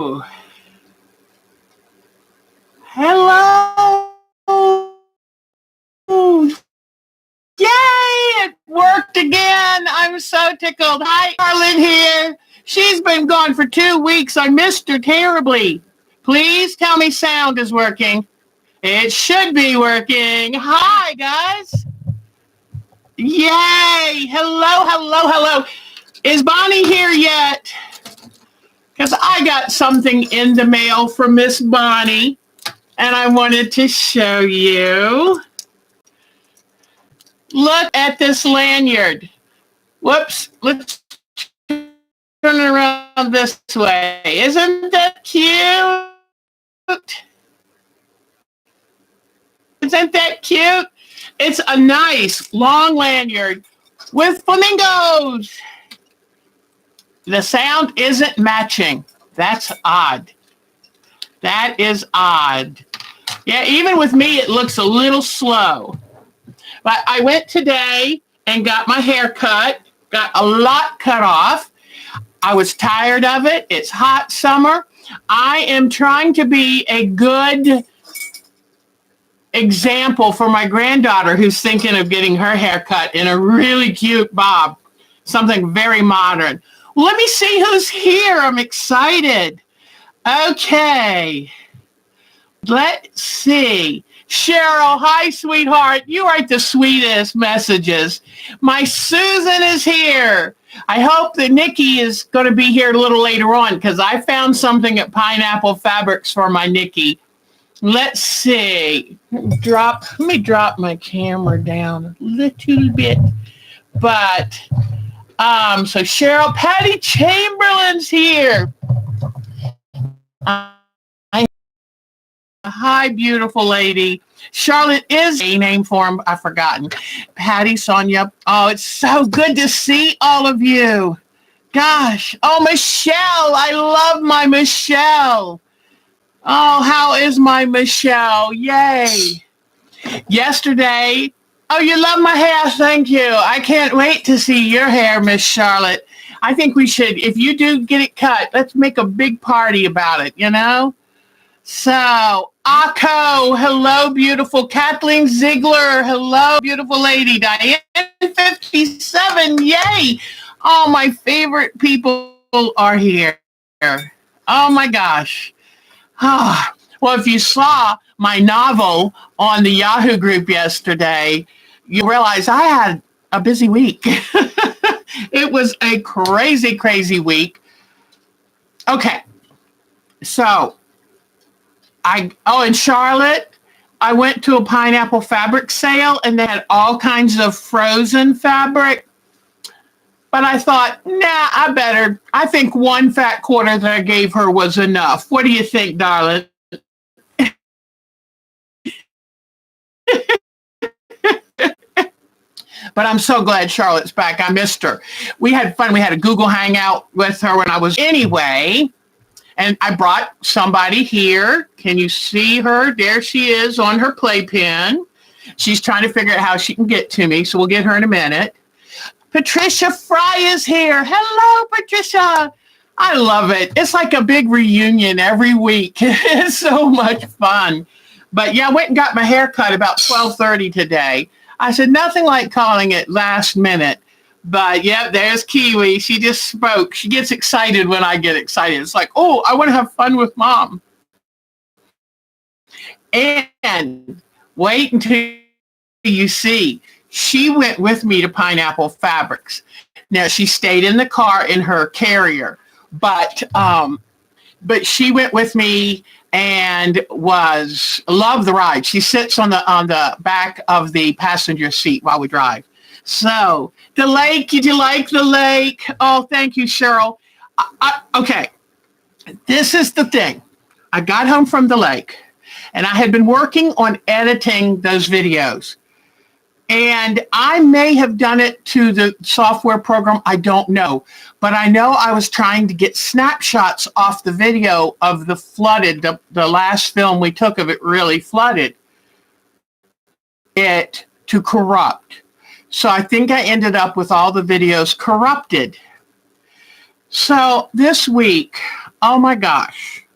Hello. Yay, it worked again. I'm so tickled. Hi, Charlotte here. She's been gone for 2 weeks. I missed her terribly. Please tell me sound is working. It should be working. Hi, guys. Yay. Hello. Is Bonnie here yet? Because I got something in the mail from Miss Bonnie, and I wanted to show you. Look at this lanyard. Whoops. Let's turn it around this way. Isn't that cute? Isn't that cute? It's a nice long lanyard with flamingos. The sound isn't matching. That's odd. That is odd. Yeah, even with me, it looks a little slow. But I went today and got my hair cut, got a lot cut off. I was tired of it. It's hot summer. I am trying to be a good example for my granddaughter who's thinking of getting her hair cut in a really cute bob, something very modern. Let me see who's here. I'm excited. Okay. Let's see. Cheryl, hi, sweetheart. You write the sweetest messages. My Susan is here. I hope that Nikki is going to be here a little later on because I found something at Pineapple Fabrics for my Nikki. Let's see. Let me drop my camera down a little bit. But, so Cheryl, Patty Chamberlain's here. Hi, beautiful lady. Charlotte is a name form. I've forgotten. Patty, Sonia. Oh, it's so good to see all of you. Gosh. Oh, Michelle. I love my Michelle. Oh, how is my Michelle? Yay. Yesterday. Oh, you love my hair. Thank you. I can't wait to see your hair, Miss Charlotte. I think we should, if you do get it cut, let's make a big party about it, you know? So, Akko, hello, beautiful. Kathleen Ziegler, hello, beautiful lady. Diane 57, yay. Oh, my favorite people are here. Oh, my gosh. Oh, well, if you saw my novel on the Yahoo group yesterday, you realize I had a busy week. It was a crazy, crazy week. Okay, so in Charlotte, I went to a Pineapple Fabric sale and they had all kinds of frozen fabric. But I thought, I think one fat quarter that I gave her was enough. What do you think, darling? But I'm so glad Charlotte's back. I missed her. We had fun. We had a Google Hangout with her when I was anyway. And I brought somebody here. Can you see her? There she is on her playpen. She's trying to figure out how she can get to me. So we'll get her in a minute. Patricia Fry is here. Hello, Patricia. I love it. It's like a big reunion every week. It's so much fun. But yeah, I went and got my hair cut about 12:30 today. I said, nothing like calling it last minute. But yeah, there's Kiwi. She just spoke. She gets excited when I get excited. It's like, oh, I want to have fun with mom. And wait until you see. She went with me to Pineapple Fabrics. Now, she stayed in the car in her carrier, but she went with me and loved the ride. She sits on the back of the passenger seat while we drive. So the lake, did you like the lake? Oh, thank you, Cheryl. Okay, this is the thing. I got home from the lake, and I had been working on editing those videos. And I may have done it to the software program. I don't know. But I know I was trying to get snapshots off the video of the flooded, the last film we took of it really flooded it to corrupt. So I think I ended up with all the videos corrupted. So this week, Oh my gosh.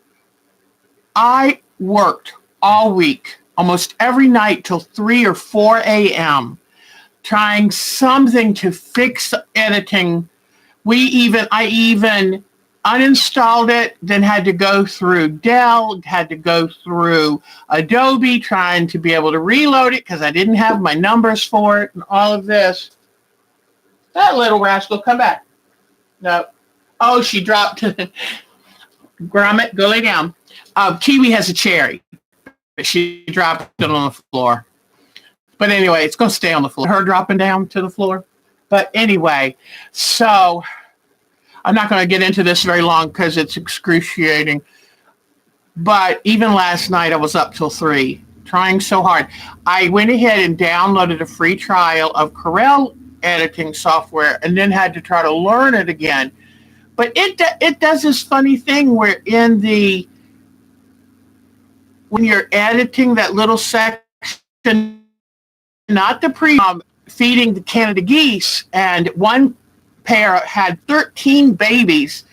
I worked all week, almost every night till 3 or 4 a.m. trying something to fix editing. I even uninstalled it, then had to go through Dell, had to go through Adobe trying to be able to reload it because I didn't have my numbers for it and all of this. That little rascal, come back. No. Oh, she dropped. Gromit, go lay down. Kiwi has a cherry, but she dropped it on the floor. But anyway, it's going to stay on the floor. Her dropping down to the floor. But anyway, so I'm not going to get into this very long because it's excruciating. But even last night, I was up till 3, trying so hard. I went ahead and downloaded a free trial of Corel editing software and then had to try to learn it again. But it does this funny thing where when you're editing that little section, not the feeding the Canada geese, and one pair had 13 babies,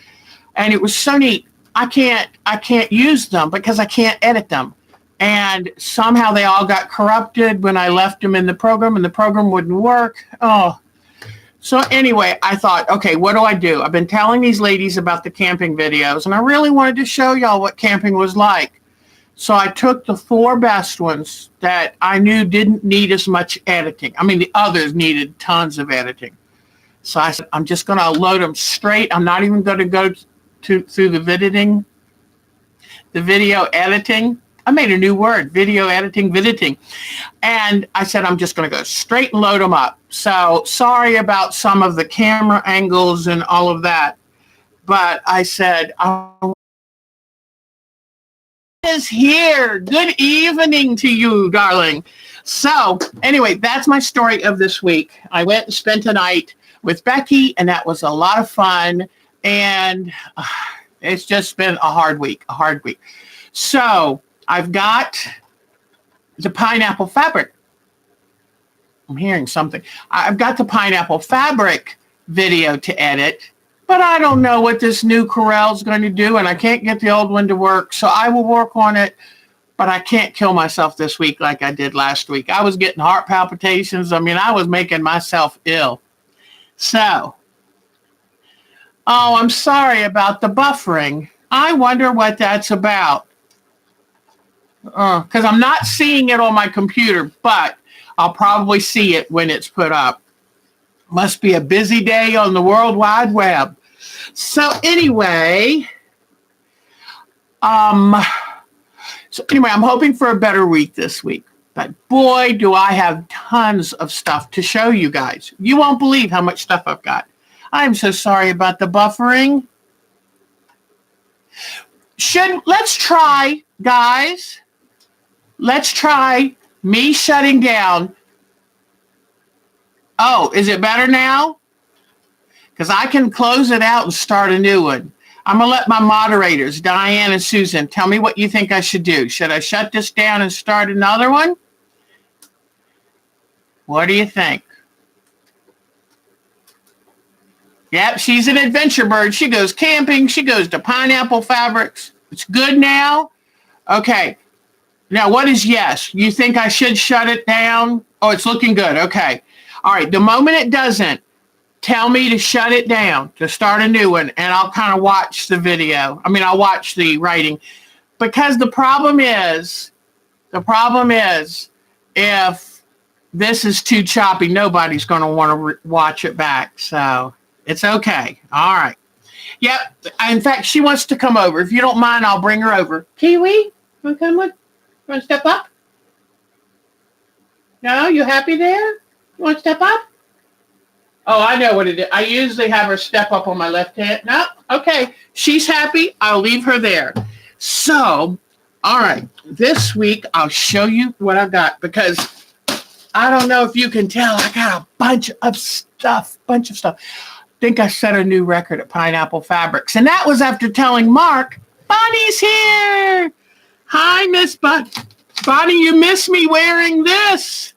and it was so neat. I can't use them because I can't edit them. And somehow they all got corrupted when I left them in the program, and the program wouldn't work. Oh. So anyway, I thought, okay, what do? I've been telling these ladies about the camping videos, and I really wanted to show y'all what camping was like. So I took the 4 best ones that I knew didn't need as much editing. I mean, the others needed tons of editing. So I said, I'm just going to load them straight. I'm not even going to go through the video editing. I made a new word, video editing. And I said, I'm just going to go straight and load them up. So sorry about some of the camera angles and all of that. But I said, is here. Good evening to you, darling. So anyway, that's my story of this week. I went and spent a night with Becky, and that was a lot of fun. And it's just been a hard week. So I've got the pineapple fabric. I'm hearing something. I've got the pineapple fabric video to edit, but I don't know what this new Corel is going to do, and I can't get the old one to work, so I will work on it, but I can't kill myself this week like I did last week. I was getting heart palpitations. I mean, I was making myself ill. So, I'm sorry about the buffering. I wonder what that's about. Because I'm not seeing it on my computer, but I'll probably see it when it's put up. Must be a busy day on the World Wide Web. So anyway, I'm hoping for a better week this week. But boy, do I have tons of stuff to show you guys. You won't believe how much stuff I've got. I'm so sorry about the buffering. Let's try, guys. Let's try me shutting down. Oh, is it better now? Because I can close it out and start a new one. I'm going to let my moderators, Diane and Susan, tell me what you think I should do. Should I shut this down and start another one? What do you think? Yep, she's an adventure bird. She goes camping. She goes to Pineapple Fabrics. It's good now? Okay. Now, what is yes? You think I should shut it down? Oh, it's looking good. Okay. All right. The moment it doesn't, tell me to shut it down, to start a new one, and I'll kind of watch the video. I'll watch the writing. Because the problem is, if this is too choppy, nobody's going to want to watch it back. So it's okay. All right. Yep. In fact, she wants to come over. If you don't mind, I'll bring her over. Kiwi, want to come with? Want to step up? No? You happy there? You want to step up? Oh, I know what it is. I usually have her step up on my left hand. No? Okay. She's happy. I'll leave her there. So, all right. This week, I'll show you what I've got because I don't know if you can tell. I got a bunch of stuff. I think I set a new record at Pineapple Fabrics. And that was after telling Mark, Bonnie's here. Hi, Miss Bonnie. Bonnie, you miss me wearing this.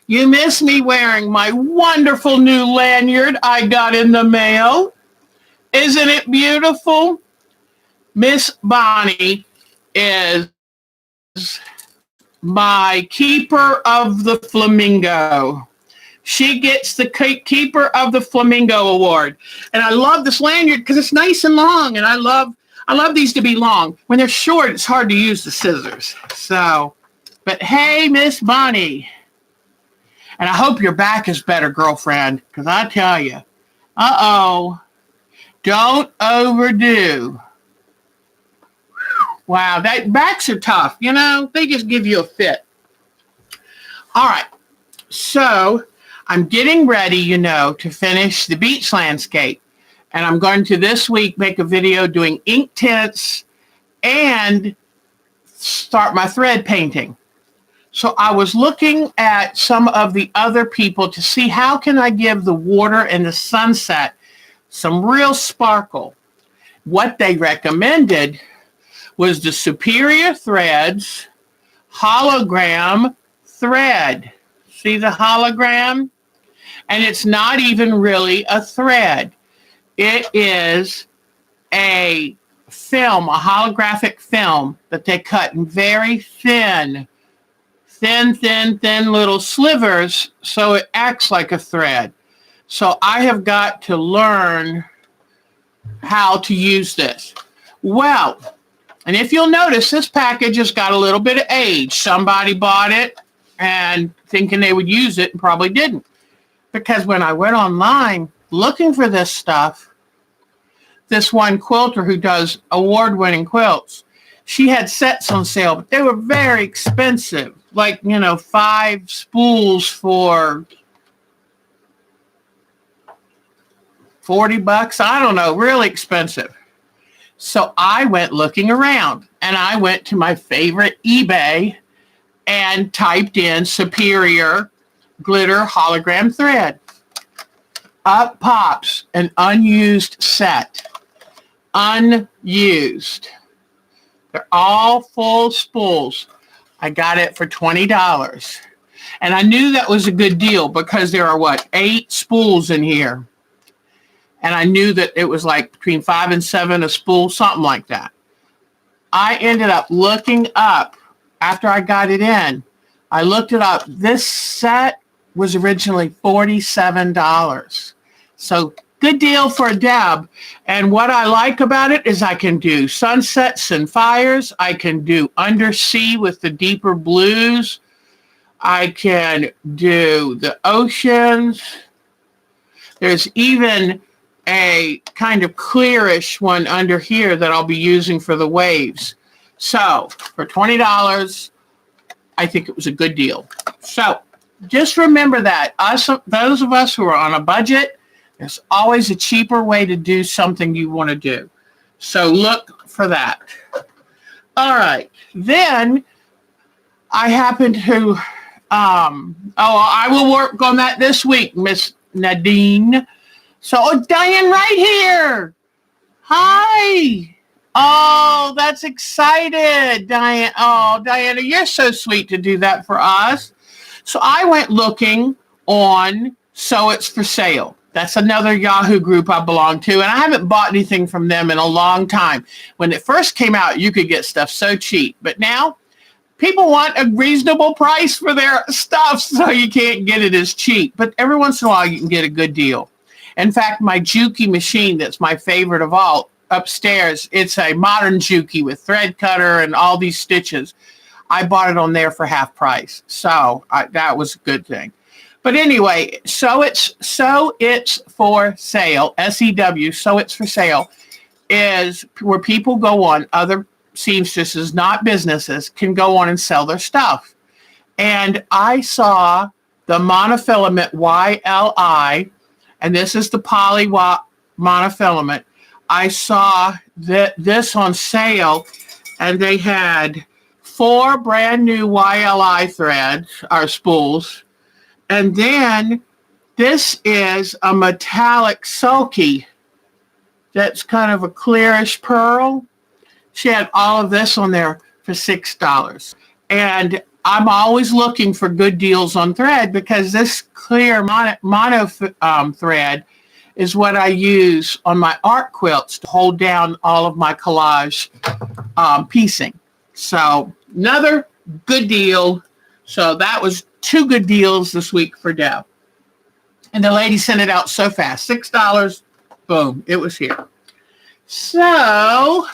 You miss me wearing my wonderful new lanyard I got in the mail. Isn't it beautiful? Miss Bonnie is my Keeper of the Flamingo. She gets the Keeper of the Flamingo award. And I love this lanyard because it's nice and long. And I love these to be long. When they're short, it's hard to use the scissors. So, but hey, Miss Bonnie. And I hope your back is better, girlfriend, because I tell you, don't overdo. Wow, backs are tough, you know, they just give you a fit. All right, so I'm getting ready, you know, to finish the beach landscape. And I'm going to this week make a video doing ink tints and start my thread painting. So I was looking at some of the other people to see how can I give the water and the sunset some real sparkle. What they recommended was the Superior Threads hologram thread. See the hologram? And it's not even really a thread. It is a film, a holographic film that they cut in very thin little slivers so it acts like a thread. So I have got to learn how to use this. Well, and if you'll notice, this package has got a little bit of age. Somebody bought it and thinking they would use it and probably didn't. Because when I went online looking for this stuff, this one quilter who does award-winning quilts, she had sets on sale, but they were very expensive. Like, you know, 5 spools for $40. I don't know, really expensive. So I went looking around and I went to my favorite eBay and typed in Superior glitter hologram thread. Up pops an unused set. Unused. They're all full spools. I got it for $20. And I knew that was a good deal because there are, 8 spools in here. And I knew that it was like between 5 and 7 a spool, something like that. I ended up looking up, after I got it in, I looked it up. This set was originally $47. So good deal for Deb. And what I like about it is I can do sunsets and fires. I can do undersea with the deeper blues. I can do the oceans. There's even a kind of clearish one under here that I'll be using for the waves. So for $20, I think it was a good deal. So just remember that those of us who are on a budget, there's always a cheaper way to do something you want to do. So look for that. All right. Then I happen to, I will work on that this week, Miss Nadine. So, Diane right here. Hi. Oh, that's excited, Diane. Oh, Diana, you're so sweet to do that for us. So I went looking on So It's For Sale. That's another Yahoo group I belong to, and I haven't bought anything from them in a long time. When it first came out, you could get stuff so cheap, but now people want a reasonable price for their stuff, so you can't get it as cheap. But every once in a while, you can get a good deal. In fact, my Juki machine, that's my favorite of all, upstairs, it's a modern Juki with thread cutter and all these stitches. I bought it on there for half price, so that was a good thing. But anyway, So It's For Sale, SEW, So It's For Sale, is where people go on, other seamstresses, not businesses, can go on and sell their stuff. And I saw the monofilament YLI, and this is the poly monofilament. I saw this on sale, and they had 4 brand new YLI threads, or spools. And then this is a metallic sulky that's kind of a clearish pearl. She had all of this on there for $6. And I'm always looking for good deals on thread because this clear mono thread is what I use on my art quilts to hold down all of my collage piecing. So another good deal. So that was 2 good deals this week for Deb. And the lady sent it out so fast. $6. Boom. It was here. So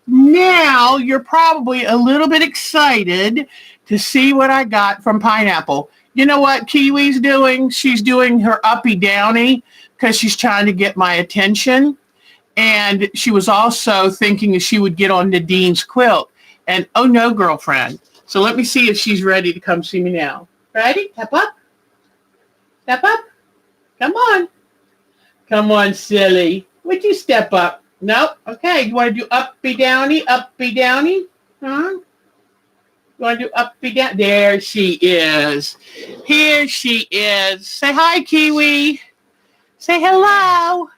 now you're probably a little bit excited to see what I got from Pineapple. You know what Kiwi's doing? She's doing her uppy downy because she's trying to get my attention. And she was also thinking she would get on Nadine's quilt. And oh no, girlfriend. So let me see if she's ready to come see me now. Ready? Step up. Step up. Come on. Come on, silly. Would you step up? No? Okay. You want to do uppy downy? Uppy downy? Huh? You want to do uppy down? There she is. Here she is. Say hi, Kiwi. Say hello.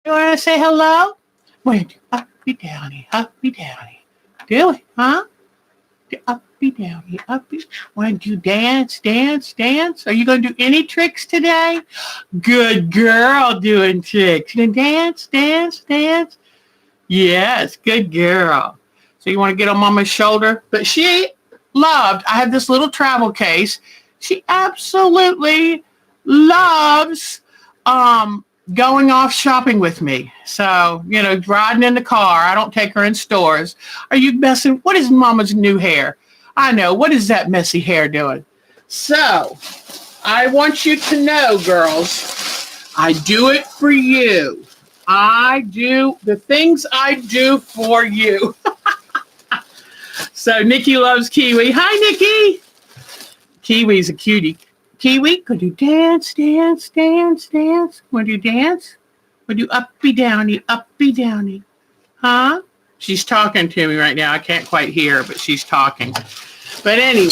You want to say hello? Want to do uppy downy, uppy downy. Do it, huh? Do uppy downy, uppy. Want to do dance, dance, dance? Are you going to do any tricks today? Good girl doing tricks. Dance, dance, dance. Yes, good girl. So you want to get on Mama's shoulder? But she loved, I have this little travel case. She absolutely loves going off shopping with me. So, riding in the car. I don't take her in stores. Are you messing? What is Mama's new hair? I know. What is that messy hair doing? So, I want you to know, girls, I do it for you. I do the things I do for you. So, Nikki loves Kiwi. Hi, Nikki. Kiwi's a cutie. Kiwi, could you dance, dance, dance, dance? Want to do dance? Want to do uppy downy? Huh? She's talking to me right now. I can't quite hear her, but she's talking. But anyway,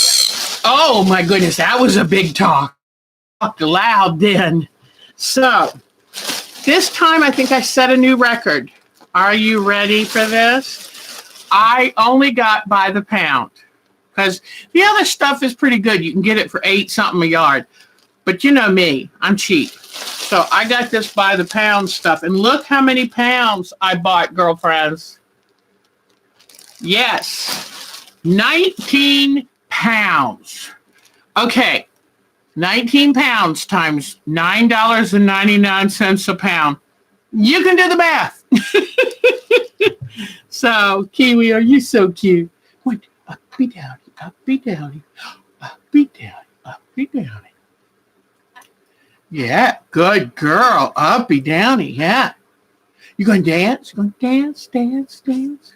oh my goodness, that was a big talk. Talked loud then. So, this time I think I set a new record. Are you ready for this? I only got by the pound. Because the other stuff is pretty good. You can get it for $8 a yard. But you know me, I'm cheap. So I got this by the pound stuff. And look how many pounds I bought, girlfriends. Yes, 19 pounds. Okay, 19 pounds times $9.99 a pound. You can do the math. So, Kiwi, are you so cute? What? Uppy downy, uppy downy, uppy downy, uppy downy. Yeah, good girl, uppy downy, yeah. You going to dance? You going to dance, dance, dance?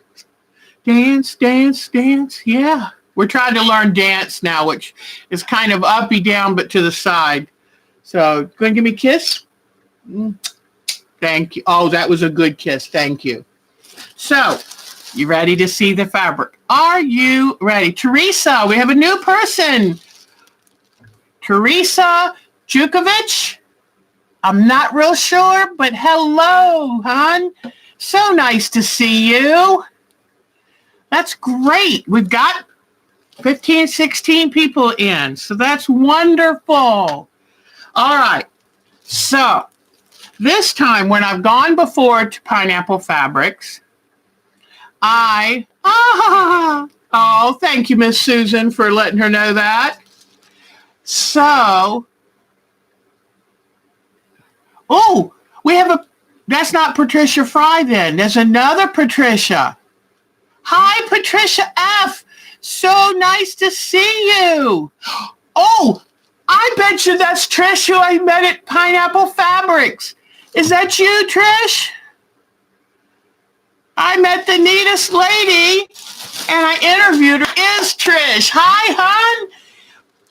Dance, dance, dance, yeah. We're trying to learn dance now, which is kind of uppy down, but to the side. So, going to give me a kiss? Thank you. Oh, that was a good kiss. Thank you. So, you ready to see the fabric? Are you ready? Teresa, we have a new person. Teresa Jukovic. I'm not real sure, but hello, hon. So nice to see you. That's great. We've got 15, 16 people in, so that's wonderful. All right. So, this time when I've gone before to Pineapple Fabrics, oh, thank you, Miss Susan, for letting her know that. So, that's not Patricia Fry then. There's another Patricia. Hi, Patricia F. So nice to see you. Oh, I bet you that's Trish who I met at Pineapple Fabrics. Is that you, Trish? I met the neatest lady, and I interviewed her. Is Trish. Hi, hon.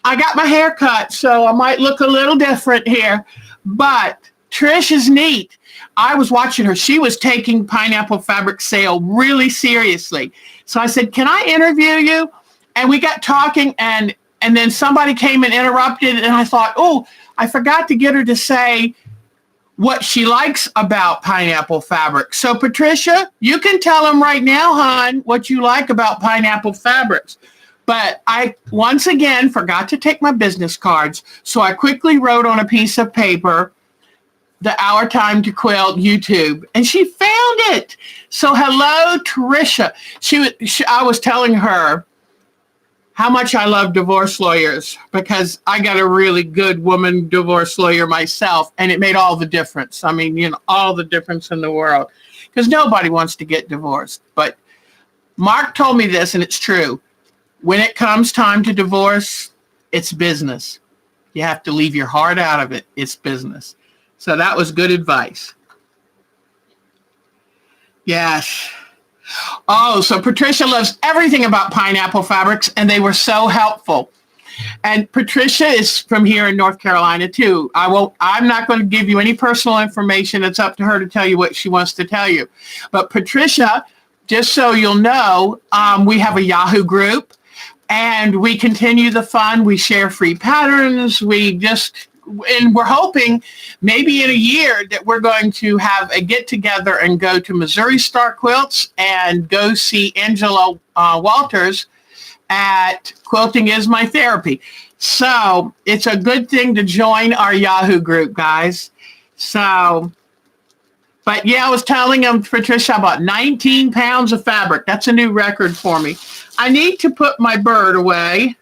I got my hair cut, so I might look a little different here. But Trish is neat. I was watching her. She was taking Pineapple Fabric sale really seriously. So I said, can I interview you? And we got talking, and then somebody came and interrupted, and I thought, oh, I forgot to get her to say what she likes about Pineapple Fabric. So, Patricia, you can tell them right now, hon, what you like about Pineapple Fabrics. But I, once again, forgot to take my business cards. So I quickly wrote on a piece of paper, the Our Time to Quilt YouTube, and she found it. So hello, Tricia. I was telling her how much I love divorce lawyers because I got a really good woman divorce lawyer myself, and it made all the difference. I mean, you know, all the difference in the world because nobody wants to get divorced. But Mark told me this, and it's true. When it comes time to divorce, it's business. You have to leave your heart out of it. It's business. So that was good advice. Yes. Oh, so Patricia loves everything about Pineapple Fabrics, and they were so helpful. And Patricia is from here in North Carolina too. I'm not going to give you any personal information. It's up to her to tell you what she wants to tell you. But Patricia, just so you'll know, we have a Yahoo group, and we continue the fun. We share free patterns. And we're hoping maybe in a year that we're going to have a get together and go to Missouri Star Quilts and go see Angela Walters at Quilting Is My Therapy. So it's a good thing to join our Yahoo group, guys. So, but yeah, I was telling him, Patricia, I bought 19 pounds of fabric. That's a new record for me. I need to put my bird away.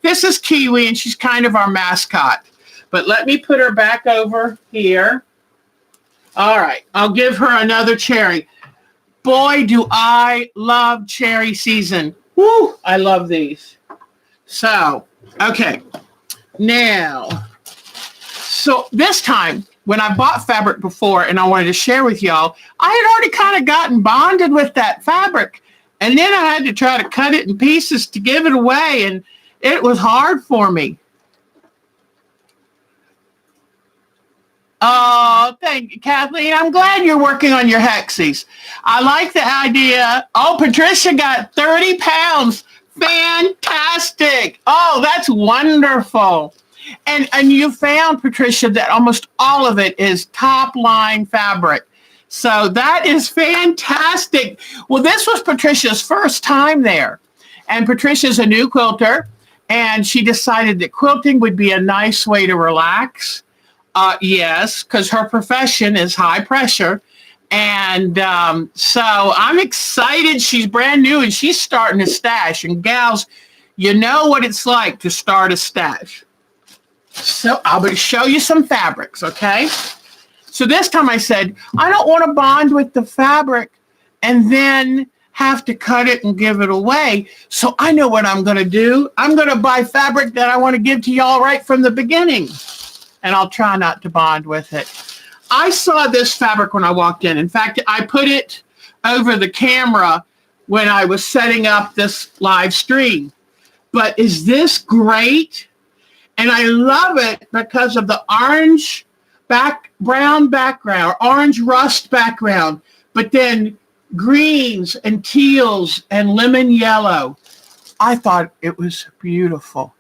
This is Kiwi, and she's kind of our mascot. But let me put her back over here. All right, I'll give her another cherry. Boy, do I love cherry season. Woo, I love these. So, okay. Now, so this time, when I bought fabric before and I wanted to share with y'all, I had already kind of gotten bonded with that fabric. And then I had to try to cut it in pieces to give it away. And it was hard for me. Oh, thank you, Kathleen. I'm glad you're working on your hexies. I like the idea. Oh, Patricia got 30 pounds. Fantastic. Oh, that's wonderful. And you found, Patricia, that almost all of it is top line fabric. So that is fantastic. Well, this was Patricia's first time there. And Patricia's a new quilter. And she decided that quilting would be a nice way to relax. Yes, because her profession is high pressure. And so I'm excited. She's brand new and she's starting a stash. And gals, you know what it's like to start a stash. So I'll show you some fabrics, okay? So this time I said, I don't want to bond with the fabric and then have to cut it and give it away. So I know what I'm going to do. I'm going to buy fabric that I want to give to y'all right from the beginning. And I'll try not to bond with it. I saw this fabric when I walked in. In fact, I put it over the camera when I was setting up this live stream. But is this great? And I love it because of the orange brown background, orange rust background, but then greens and teals and lemon yellow. I thought it was beautiful.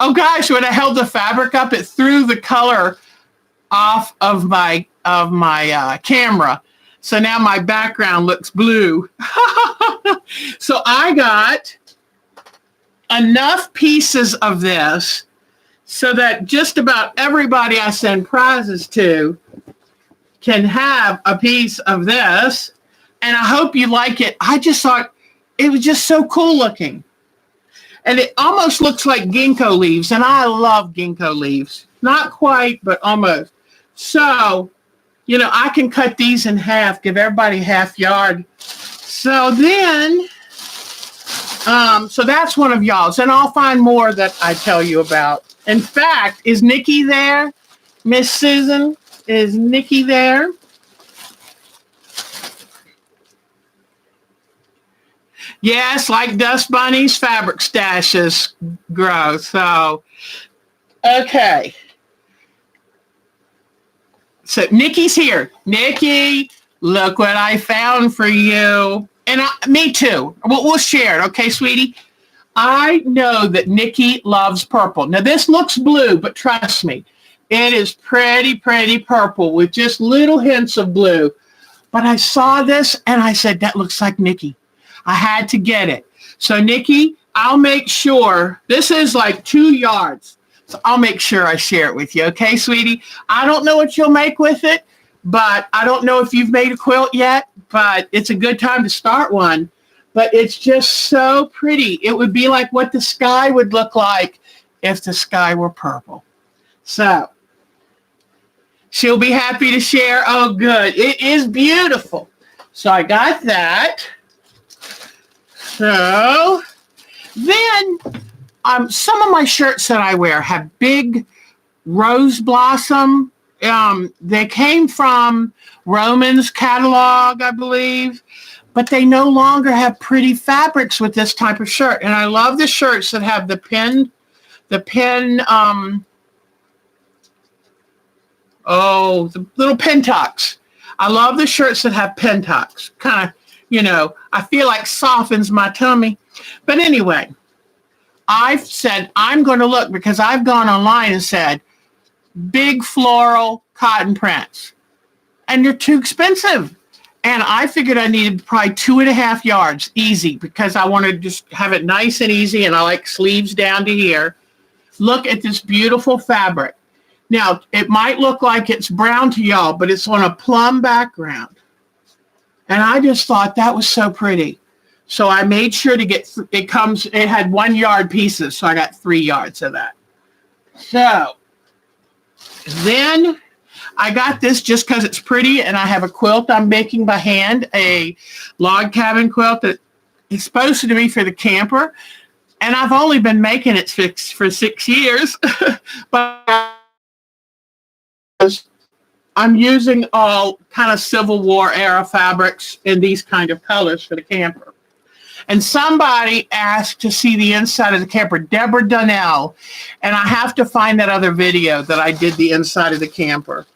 Oh gosh, when I held the fabric up, it threw the color off of my camera. So now my background looks blue. So I got enough pieces of this so that just about everybody I send prizes to can have a piece of this. And I hope you like it. I just thought it was just so cool looking. And it almost looks like ginkgo leaves. And I love ginkgo leaves. Not quite, but almost. So, you know, I can cut these in half, give everybody half yard. So then, so that's one of y'all's. And I'll find more that I tell you about. In fact, is Nikki there? Miss Susan, is Nikki there? Yes, like dust bunnies, fabric stashes grow. So, okay. So Nikki's here. Nikki, look what I found for you. And me too. We'll share it. Okay, sweetie? I know that Nikki loves purple. Now, this looks blue, but trust me, it is pretty, pretty purple with just little hints of blue. But I saw this and I said, that looks like Nikki. I had to get it. So, Nikki, I'll make sure, this is like 2 yards. So I'll make sure I share it with you. Okay, sweetie? I don't know what you'll make with it, but I don't know if you've made a quilt yet, but it's a good time to start one. But it's just so pretty. It would be like what the sky would look like if the sky were purple. So she'll be happy to share. Oh, good. It is beautiful. So I got that. So then some of my shirts that I wear have big rose blossom. They came from Roman's catalog, I believe, but they no longer have pretty fabrics with this type of shirt. And I love the shirts that have the little pin tucks. I love the shirts that have pin tucks. Kind of, I feel like softens my tummy. But anyway, I've said I'm going to look because I've gone online and said big floral cotton prints. And they're too expensive. And I figured I needed probably 2.5 yards, easy, because I want to just have it nice and easy, and I like sleeves down to here. Look at this beautiful fabric. Now, it might look like it's brown to y'all, but it's on a plum background. And I just thought that was so pretty. So I made sure to get, it had 1 yard pieces, so I got 3 yards of that. So then I got this just because it's pretty, and I have a quilt I'm making by hand, a log cabin quilt that is supposed to be for the camper. And I've only been making it for 6 years, but I'm using all kind of Civil War era fabrics in these kind of colors for the camper. And somebody asked to see the inside of the camper, Deborah Donnell, and I have to find that other video that I did the inside of the camper.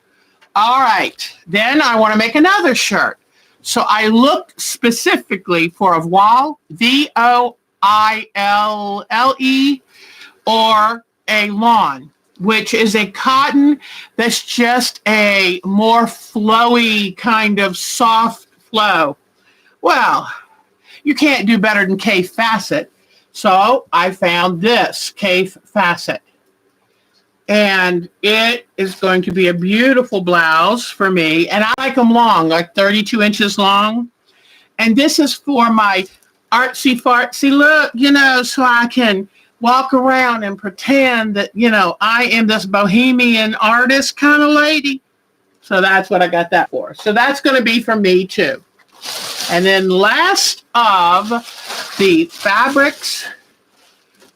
All right, then I want to make another shirt. So I looked specifically for a voile, VOILLE, or a lawn, which is a cotton that's just a more flowy kind of soft flow. Well, you can't do better than Kaffe Fassett. So I found this Kaffe Fassett. And it is going to be a beautiful blouse for me. And I like them long, like 32 inches long. And this is for my artsy fartsy look, so I can walk around and pretend that, I am this bohemian artist kind of lady. So that's what I got that for. So that's going to be for me too. And then last of the fabrics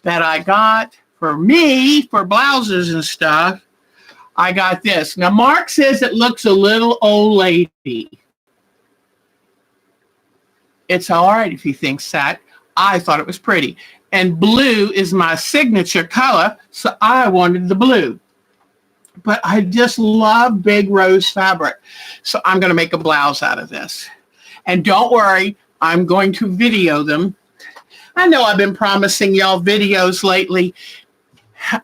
that I got for me, for blouses and stuff, I got this. Now, Mark says it looks a little old lady. It's all right if he thinks that. I thought it was pretty. And blue is my signature color, so I wanted the blue. But I just love big rose fabric. So I'm going to make a blouse out of this. And don't worry, I'm going to video them. I know I've been promising y'all videos lately.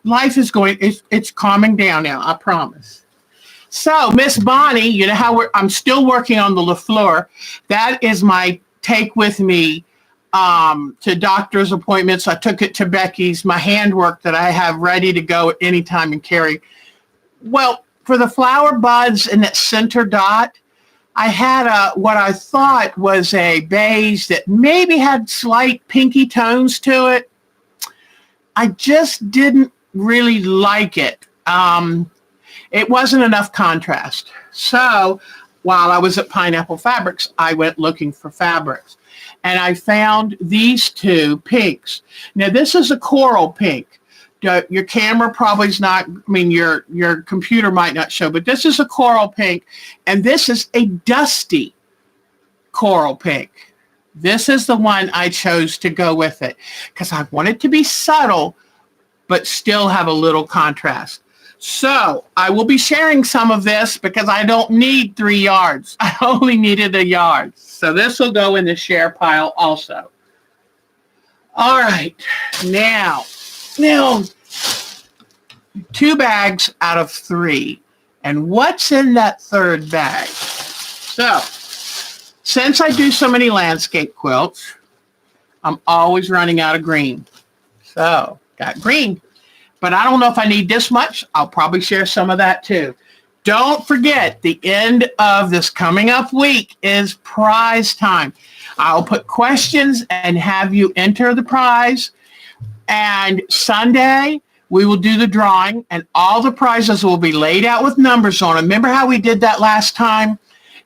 Life is it's calming down now, I promise. So, Miss Bonnie, you know how I'm still working on the LaFleur. That is my take with me to doctor's appointments. I took it to Becky's, my handwork that I have ready to go at any time and carry. Well, for the flower buds and that center dot, I had what I thought was a beige that maybe had slight pinky tones to it. I just didn't really like it. It wasn't enough contrast. So while I was at Pineapple Fabrics, I went looking for fabrics. And I found these two pinks. Now, this is a coral pink. Your camera probably is not, your computer might not show, but this is a coral pink. And this is a dusty coral pink. This is the one I chose to go with it because I want it to be subtle, but still have a little contrast. So I will be sharing some of this because I don't need 3 yards. I only needed 1 yard. So this will go in the share pile also. All right. Now, 2 bags out of 3. And what's in that third bag? So, since I do so many landscape quilts, I'm always running out of green. So got green, but I don't know if I need this much. I'll probably share some of that too. Don't forget, the end of this coming up week is prize time. I'll put questions and have you enter the prize. And Sunday, we will do the drawing, and all the prizes will be laid out with numbers on them. Remember how we did that last time?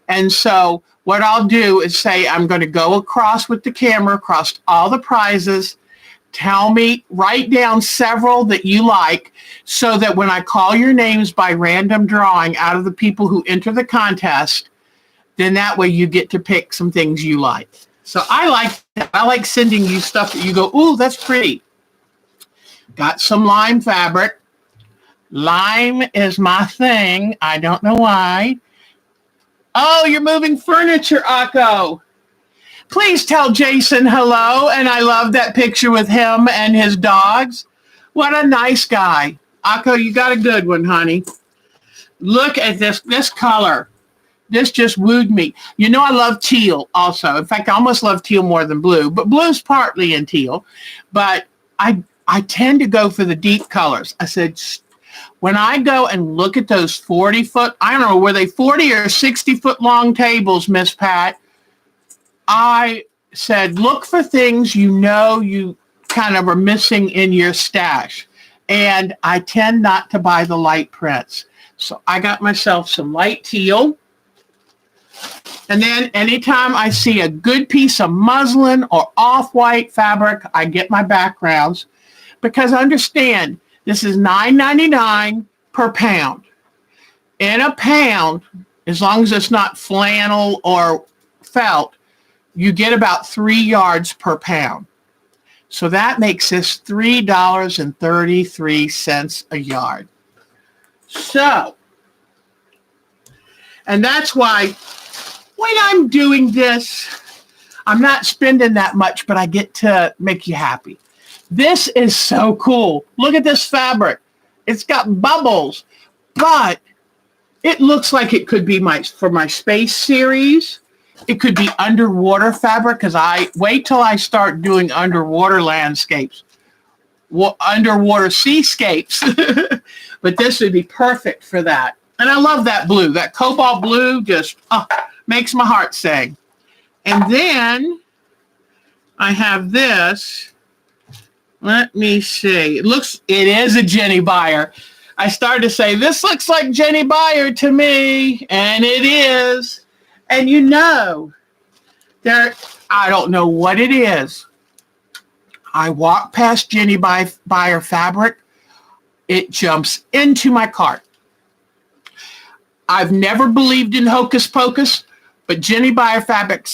And so what I'll do is say, I'm going to go across with the camera, across all the prizes. Tell me, write down several that you like, so that when I call your names by random drawing out of the people who enter the contest, then that way you get to pick some things you like. So I like that. I like sending you stuff that you go, ooh, that's pretty. Got some lime fabric. Lime is my thing. I don't know why. Oh, you're moving furniture, Akko. Please tell Jason hello. And I love that picture with him and his dogs. What a nice guy. Akko, you got a good one, honey. Look at this color. This just wooed me. You know, I love teal also. In fact, I almost love teal more than blue, but blue's partly in teal. But I tend to go for the deep colors. I said, when I go and look at those 40-foot, I don't know, were they 40 or 60-foot long tables, Miss Pat? I said, look for things you know you kind of are missing in your stash. And I tend not to buy the light prints. So I got myself some light teal. And then anytime I see a good piece of muslin or off-white fabric, I get my backgrounds. Because understand, this is $9.99 per pound. In a pound, as long as it's not flannel or felt, you get about 3 yards per pound. So that makes this $3.33 a yard. So, and that's why when I'm doing this, I'm not spending that much, but I get to make you happy. This is so cool. Look at this fabric. It's got bubbles, but it looks like it could be for my space series. It could be underwater fabric, because I wait till I start doing underwater landscapes, underwater seascapes. But this would be perfect for that. And I love that blue. That cobalt blue just makes my heart sing. And then I have this. Let me see. It is a Jenny Beyer. I started to say, this looks like Jenny Beyer to me. And it is. And you know, I don't know what it is. I walk past Jenny Beyer fabric. It jumps into my cart. I've never believed in hocus pocus, but Jenny Beyer fabric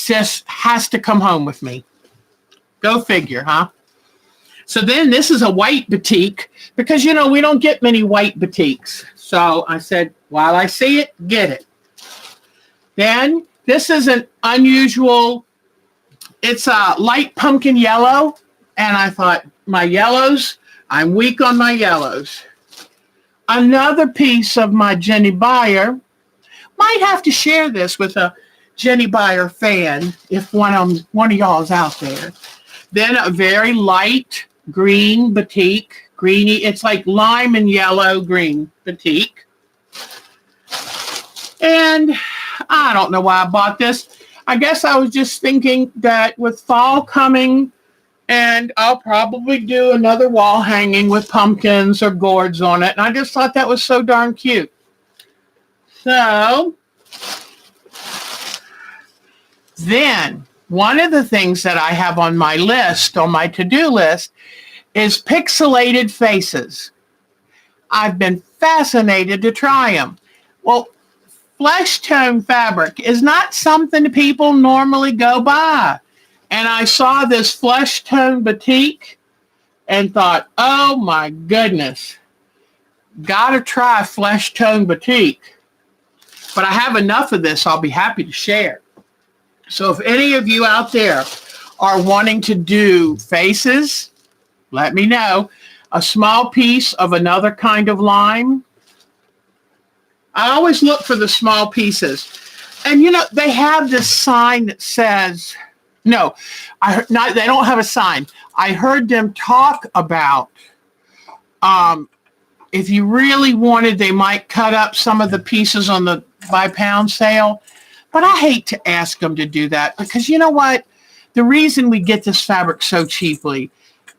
has to come home with me. Go figure, huh? So then this is a white batik, because, you know, we don't get many white batiks. So I said, while I see it, get it. Then this is an unusual, it's a light pumpkin yellow. And I thought, my yellows, I'm weak on my yellows. Another piece of my Jenny Beyer. Might have to share this with a Jenny Beyer fan if one of y'all is out there. Then a very light green batik. Greeny, it's like lime and yellow green batik. And I don't know why I bought this. I guess I was just thinking that with fall coming, and I'll probably do another wall hanging with pumpkins or gourds on it. And I just thought that was so darn cute. So then one of the things that I have on my list, on my to-do list, is pixelated faces. I've been fascinated to try them. Well, flesh tone fabric is not something people normally go by. And I saw this flesh tone batik and thought, oh my goodness, gotta try flesh tone batik. But I have enough of this, I'll be happy to share. So if any of you out there are wanting to do faces, let me know. A small piece of another kind of lime. I always look for the small pieces. And you know, they have this sign that says, No, I heard not. They don't have a sign. I heard them talk about um, if you really wanted, they might cut up some of the pieces on the by pound sale. But I hate to ask them to do that because you know what? The reason we get this fabric so cheaply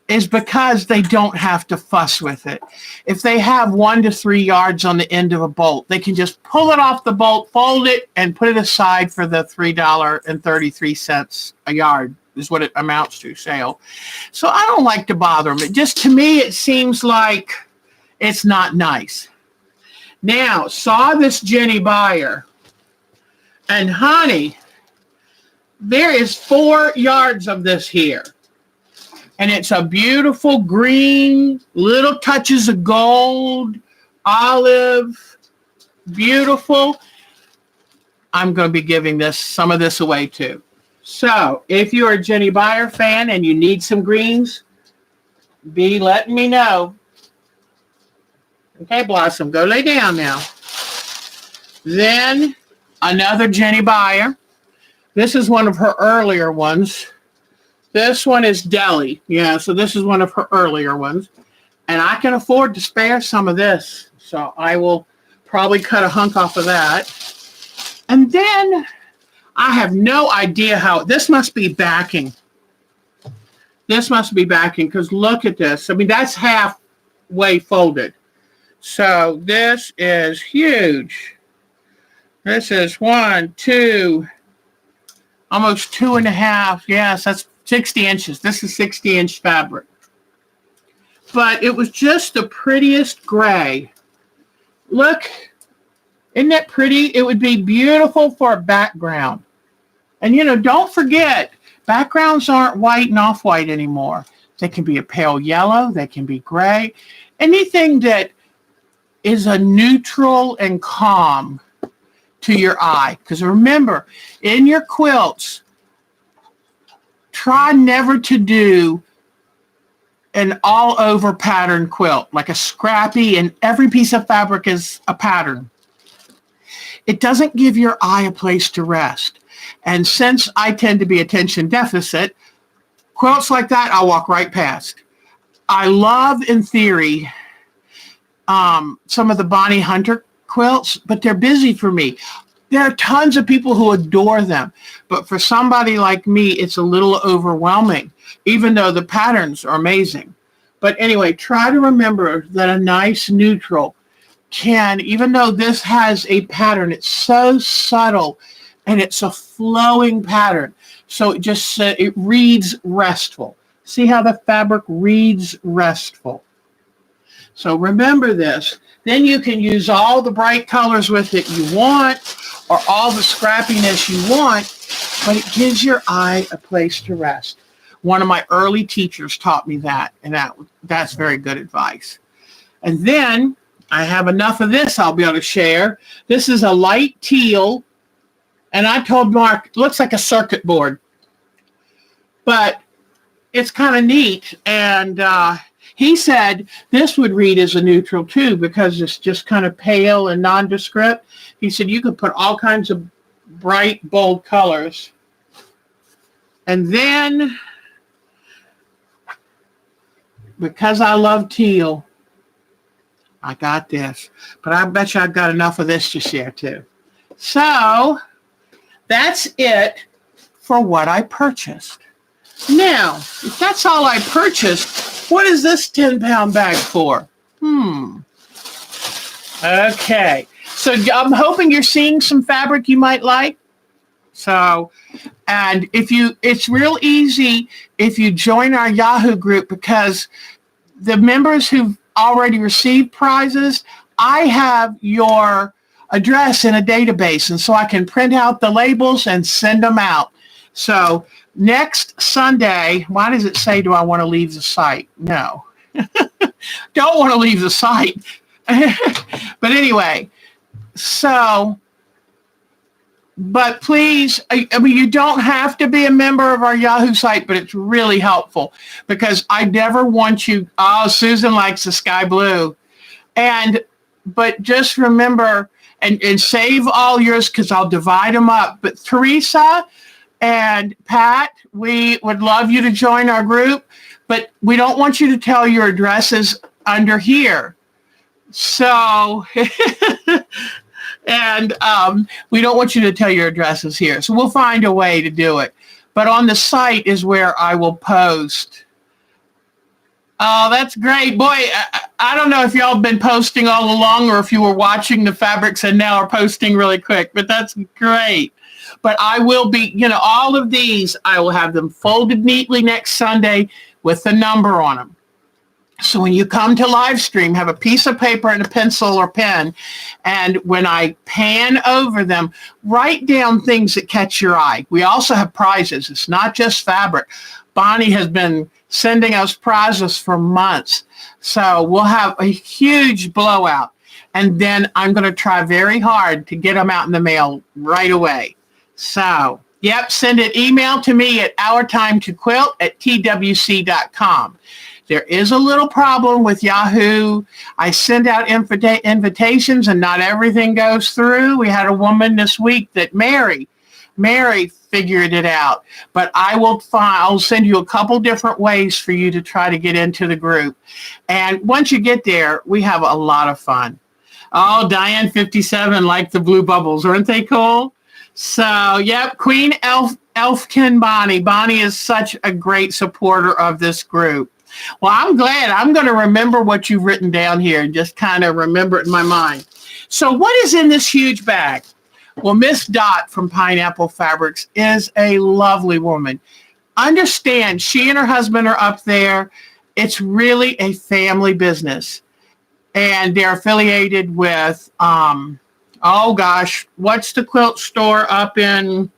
is because they don't have to fuss with it. If they have 1 to 3 yards on the end of a bolt, they can just pull it off the bolt, fold it, and put it aside for the $3.33 a yard is what it amounts to sale. So I don't like to bother them. It just, to me, it seems like it's not nice. Now, saw this Jenny Buyer, and honey, there is 4 yards of this here. And it's a beautiful green, little touches of gold, olive, beautiful. I'm going to be giving some of this away too. So if you're a Jenny Buyer fan and you need some greens, be letting me know. Okay, Blossom, go lay down now. Then another Jenny Buyer. This is one of her earlier ones. This one is Deli. Yeah, so this is one of her earlier ones. And I can afford to spare some of this. So I will probably cut a hunk off of that. And then I have no idea how, this must be backing. This must be backing because look at this. I mean, that's halfway folded. So this is huge. This is 1, 2, almost 2.5. Yes, that's 60 inches. This is 60-inch fabric. But it was just the prettiest gray. Look, isn't that pretty? It would be beautiful for a background. And, you know, don't forget, backgrounds aren't white and off-white anymore. They can be a pale yellow. They can be gray. Anything that is a neutral and calm to your eye. Because remember, in your quilts, try never to do an all-over pattern quilt, like a scrappy and every piece of fabric is a pattern. It doesn't give your eye a place to rest. And since I tend to be attention deficit, quilts like that, I'll walk right past. I love, in theory, some of the Bonnie Hunter quilts, but they're busy for me. There are tons of people who adore them, but for somebody like me, it's a little overwhelming, even though the patterns are amazing. But anyway, try to remember that a nice neutral can, even though this has a pattern, it's so subtle and it's a flowing pattern. So it just, it reads restful. See how the fabric reads restful. So remember this. Then you can use all the bright colors with it you want, or all the scrappiness you want, but it gives your eye a place to rest. One of my early teachers taught me that, and that's very good advice. And then I have enough of this I'll be able to share. This is a light teal, and I told Mark, it looks like a circuit board, but it's kind of neat, and he said this would read as a neutral too because it's just kind of pale and nondescript. He said you could put all kinds of bright, bold colors. And then, because I love teal, I got this. But I bet you I've got enough of this to share too. So, that's it for what I purchased. Now, if that's all I purchased, what is this 10-pound bag for? Okay. So I'm hoping you're seeing some fabric you might like. So, and it's real easy if you join our Yahoo group because the members who've already received prizes, I have your address in a database. And so I can print out the labels and send them out. So next Sunday, why does it say, do I want to leave the site? No, don't want to leave the site. But anyway, so, but please, I mean, you don't have to be a member of our Yahoo site, but it's really helpful because I never want you, oh, Susan likes the sky blue. But just remember and save all yours because I'll divide them up. But Teresa, And Pat, we would love you to join our group, but we don't want you to tell your addresses under here. So, and we don't want you to tell your addresses here. So we'll find a way to do it. But on the site is where I will post. Oh, that's great. Boy, I don't know if y'all have been posting all along or if you were watching the fabrics and now are posting really quick, but that's great. But I will be, all of these, I will have them folded neatly next Sunday with the number on them. So when you come to live stream, have a piece of paper and a pencil or pen. And when I pan over them, write down things that catch your eye. We also have prizes. It's not just fabric. Bonnie has been sending us prizes for months. So we'll have a huge blowout. And then I'm going to try very hard to get them out in the mail right away. So, send an email to me at ourtimetoquilt@twc.com. There is a little problem with Yahoo. I send out invitations and not everything goes through. We had a woman this week that Mary figured it out, but I'll send you a couple different ways for you to try to get into the group. And once you get there, we have a lot of fun. Oh, Diane 57 liked the blue bubbles. Aren't they cool? So, Queen Elfkin Bonnie. Bonnie is such a great supporter of this group. Well, I'm glad. I'm going to remember what you've written down here and just kind of remember it in my mind. So what is in this huge bag? Well, Miss Dot from Pineapple Fabrics is a lovely woman. Understand, she and her husband are up there. It's really a family business. And they're affiliated with, what's the quilt store up in,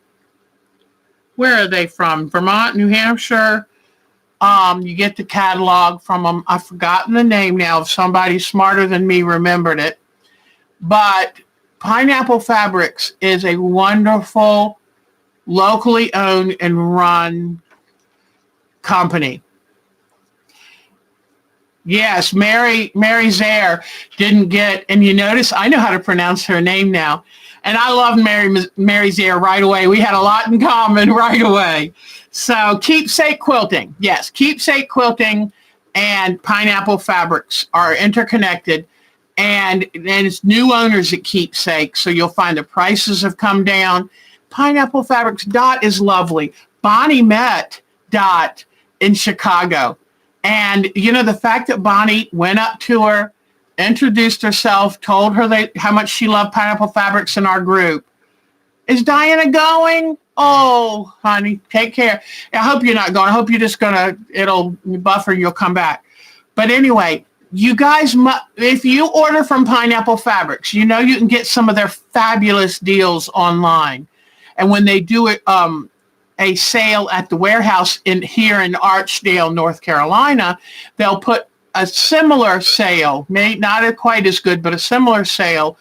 where are they from? Vermont, New Hampshire? You get the catalog from them. I've forgotten the name now. If somebody smarter than me remembered it. But Pineapple Fabrics is a wonderful, locally owned and run company. Yes, Mary Zare didn't get, and you notice I know how to pronounce her name now. And I love Mary Zare right away. We had a lot in common right away. So Keepsake Quilting. Yes, Keepsake Quilting and Pineapple Fabrics are interconnected. And then it's new owners at Keepsake. So you'll find the prices have come down. Pineapple Fabrics. Dot is lovely. Bonnie met Dot in Chicago. And, the fact that Bonnie went up to her, introduced herself, told her how much she loved Pineapple Fabrics in our group. Is Diana going? Oh, honey, take care. I hope you're not going. I hope you're just it'll buffer, you'll come back. But anyway, you guys, if you order from Pineapple Fabrics, you can get some of their fabulous deals online. And when they do it, a sale at the warehouse here in Archdale, North Carolina, they'll put a similar sale, maybe not quite as good, but a similar sale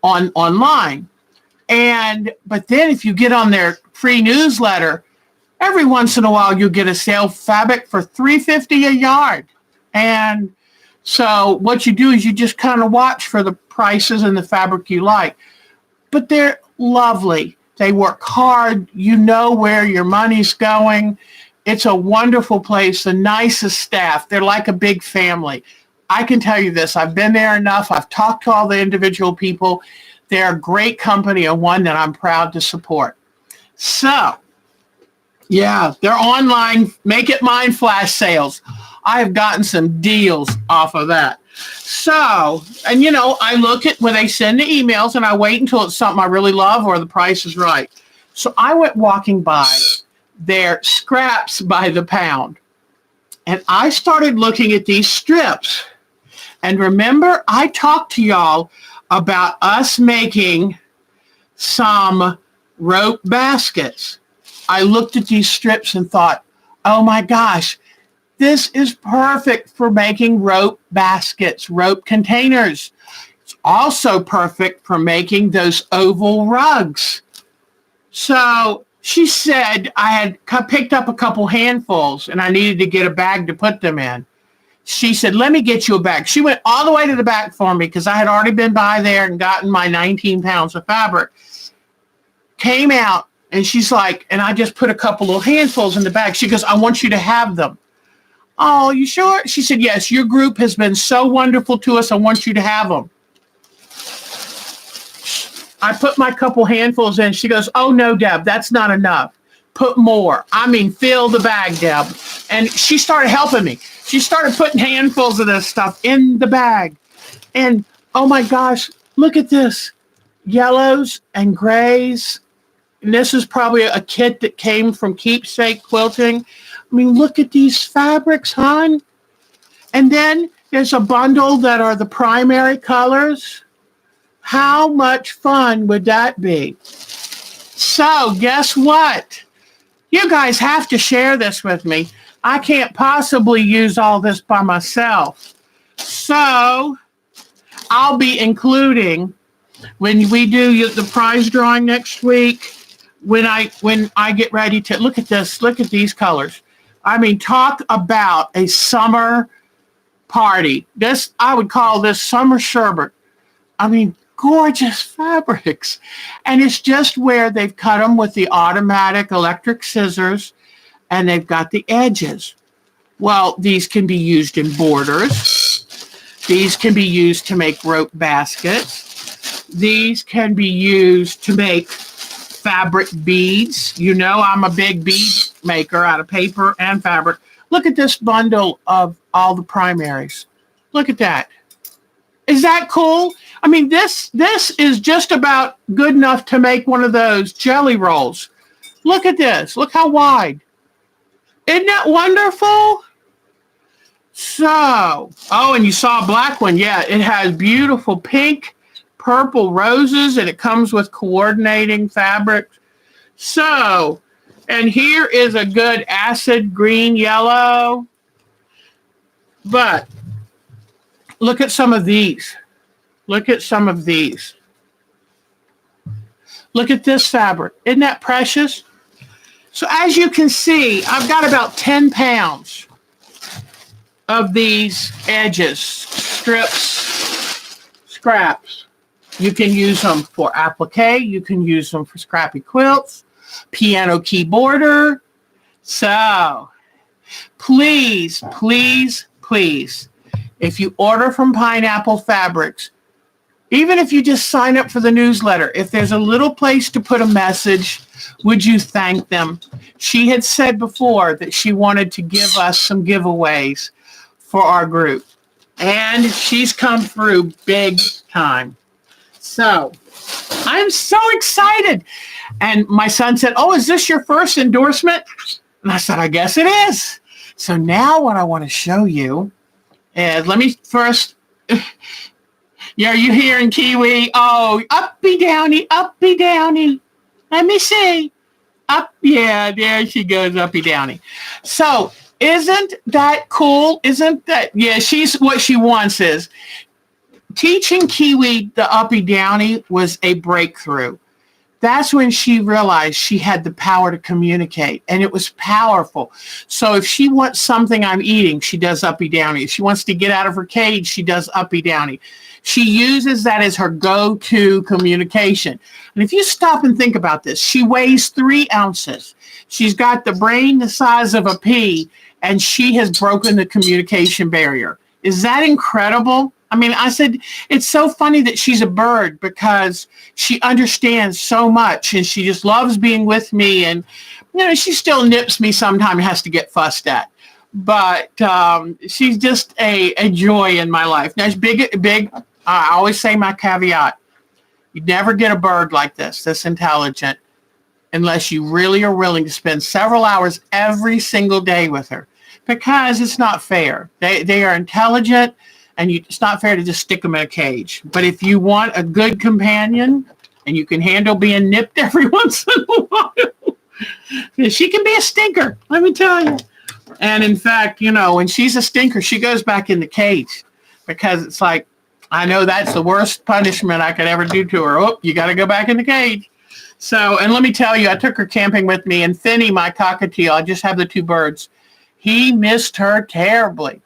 online. But then if you get on their free newsletter, every once in a while you'll get a sale fabric for $3.50 a yard. And so what you do is you just kind of watch for the prices and the fabric you like. But they're lovely. They work hard. You know where your money's going. It's a wonderful place, the nicest staff. They're like a big family. I can tell you this. I've been there enough. I've talked to all the individual people. They're a great company and one that I'm proud to support. So, they're online. Make It Mine flash sales. I have gotten some deals off of that. So, and I look at when they send the emails and I wait until it's something I really love or the price is right. So I went walking by their scraps by the pound and I started looking at these strips. And remember, I talked to y'all about us making some rope baskets. I looked at these strips and thought, oh my gosh, this is perfect for making rope baskets, rope containers. It's also perfect for making those oval rugs. So she said I had picked up a couple handfuls and I needed to get a bag to put them in. She said, let me get you a bag. She went all the way to the back for me because I had already been by there and gotten my 19 pounds of fabric. Came out And she's like, and I just put a couple little handfuls in the bag. She goes, I want you to have them. Oh, you sure? She said, yes, your group has been so wonderful to us. I want you to have them. I put my couple handfuls in. She goes, oh, no, Deb, that's not enough. Put more. I mean, fill the bag, Deb. And she started helping me. She started putting handfuls of this stuff in the bag. And, oh, my gosh, look at this. Yellows and grays. And this is probably a kit that came from Keepsake Quilting. I mean, look at these fabrics, hon. And then there's a bundle that are the primary colors. How much fun would that be? So guess what? You guys have to share this with me. I can't possibly use all this by myself. So I'll be including, when we do the prize drawing next week, when I get ready to, look at this, look at these colors. I mean, talk about a summer party. This, I would call this summer sherbet. I mean, gorgeous fabrics. And it's just where they've cut them with the automatic electric scissors, and they've got the edges. Well, these can be used in borders. These can be used to make rope baskets. These can be used to make fabric beads. You know, I'm a big bead maker out of paper and fabric. Look at this bundle of all the primaries. Look at that. Is that cool? I mean, this is just about good enough to make one of those jelly rolls. Look at this. Look how wide. Isn't that wonderful? So, oh, and you saw a black one. Yeah, it has beautiful pink, purple roses, and it comes with coordinating fabric. So, and here is a good acid green yellow. But look at some of these. Look at some of these. Look at this fabric. Isn't that precious? So as you can see, I've got about 10 pounds of these edges, strips, scraps. You can use them for applique. You can use them for scrappy quilts, piano keyboarder. So please, please, please, if you order from Pineapple Fabrics, even if you just sign up for the newsletter, if there's a little place to put a message, would you thank them? She had said before that she wanted to give us some giveaways for our group. And she's come through big time. So I'm so excited. And my son said, oh, is this your first endorsement? And I said, I guess it is. So now what I want to show you is, let me first... Yeah, are you hearing Kiwi? Oh, uppy downy, uppy downy. Let me see. Up, yeah, there she goes, uppy downy. So isn't that cool? Isn't that, yeah, she's, what she wants is, teaching Kiwi the uppy downy was a breakthrough. That's when she realized she had the power to communicate, and it was powerful. So if she wants something I'm eating, she does uppy downy. If she wants to get out of her cage, she does uppy downy. She uses that as her go-to communication. And if you stop and think about this, she weighs 3 ounces. She's got the brain the size of a pea, and she has broken the communication barrier. Is that incredible? I mean, I said, it's so funny that she's a bird because she understands so much, and she just loves being with me. And, you know, she still nips me sometimes, has to get fussed at. But she's just a joy in my life. Now, it's big. I always say my caveat. You never get a bird like this intelligent, unless you really are willing to spend several hours every single day with her, because it's not fair. They are intelligent, and it's not fair to just stick them in a cage. But if you want a good companion and you can handle being nipped every once in a while, she can be a stinker, let me tell you. And in fact, you know, when she's a stinker, she goes back in the cage, because it's like, I know that's the worst punishment I could ever do to her. Oh, you got to go back in the cage. So, and let me tell you, I took her camping with me, and Finney, my cockatiel, I just have the 2 birds. He missed her terribly.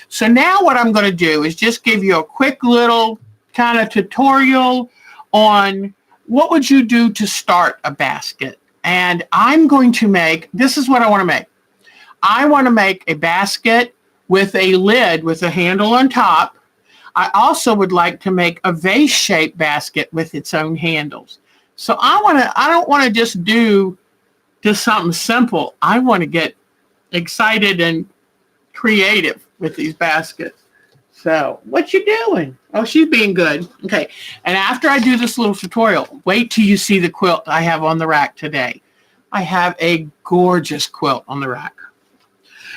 So now what I'm going to do is just give you a quick little kind of tutorial on what would you do to start a basket? And I'm going to make, this is what I want to make. I want to make a basket with a lid with a handle on top. I also would like to make a vase-shaped basket with its own handles. So I don't want to just do something simple. I want to get excited and creative with these baskets. So what you doing? Oh, she's being good. Okay. And after I do this little tutorial, wait till you see the quilt I have on the rack today. I have a gorgeous quilt on the rack.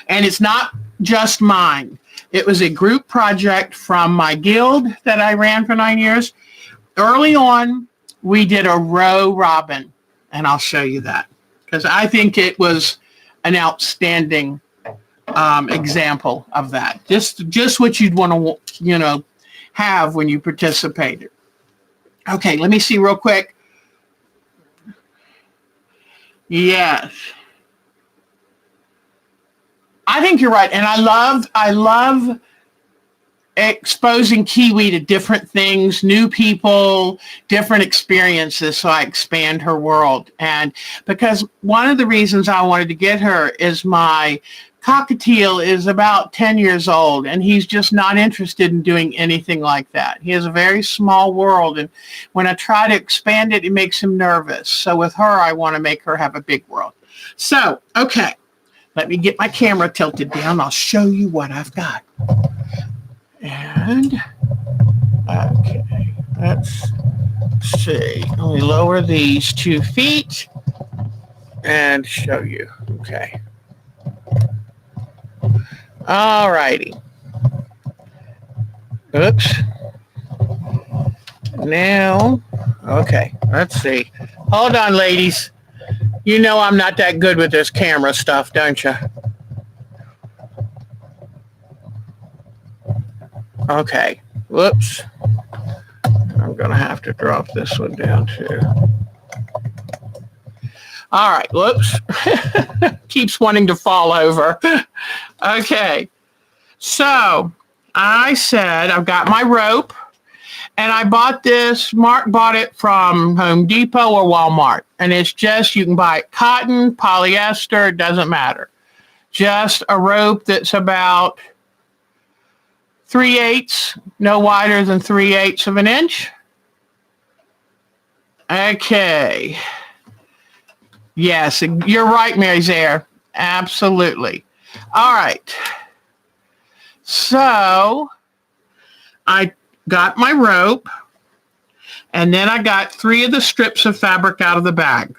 And it's not just mine. It was a group project from my guild that I ran for 9 years. Early on, we did a row robin, and I'll show you that because I think it was an outstanding example of that. Just what you'd want to, have when you participated. Okay, let me see real quick. Yes. I think you're right. And I love exposing Kiwi to different things, new people, different experiences, so I expand her world. And because one of the reasons I wanted to get her is my cockatiel is about 10 years old, and he's just not interested in doing anything like that. He has a very small world, and when I try to expand it, it makes him nervous. So with her, I want to make her have a big world. So, okay, let me get my camera tilted down. I'll show you what I've got. And, okay, let's see. Let me lower these 2 feet and show you. Okay. All righty. Oops. Now, okay, let's see. Hold on, ladies. You know I'm not that good with this camera stuff, don't you? Okay. Whoops. I'm going to have to drop this one down, too. All right. Whoops. Keeps wanting to fall over. Okay. So I said I've got my rope, and I bought this. Mark bought it from Home Depot or Walmart. And it's just, you can buy it cotton, polyester, it doesn't matter. Just a rope that's about 3/8, no wider than 3/8 of an inch. Okay. Yes, you're right, Mary Zaire. Absolutely. All right. So I got my rope, and then I got 3 of the strips of fabric out of the bag.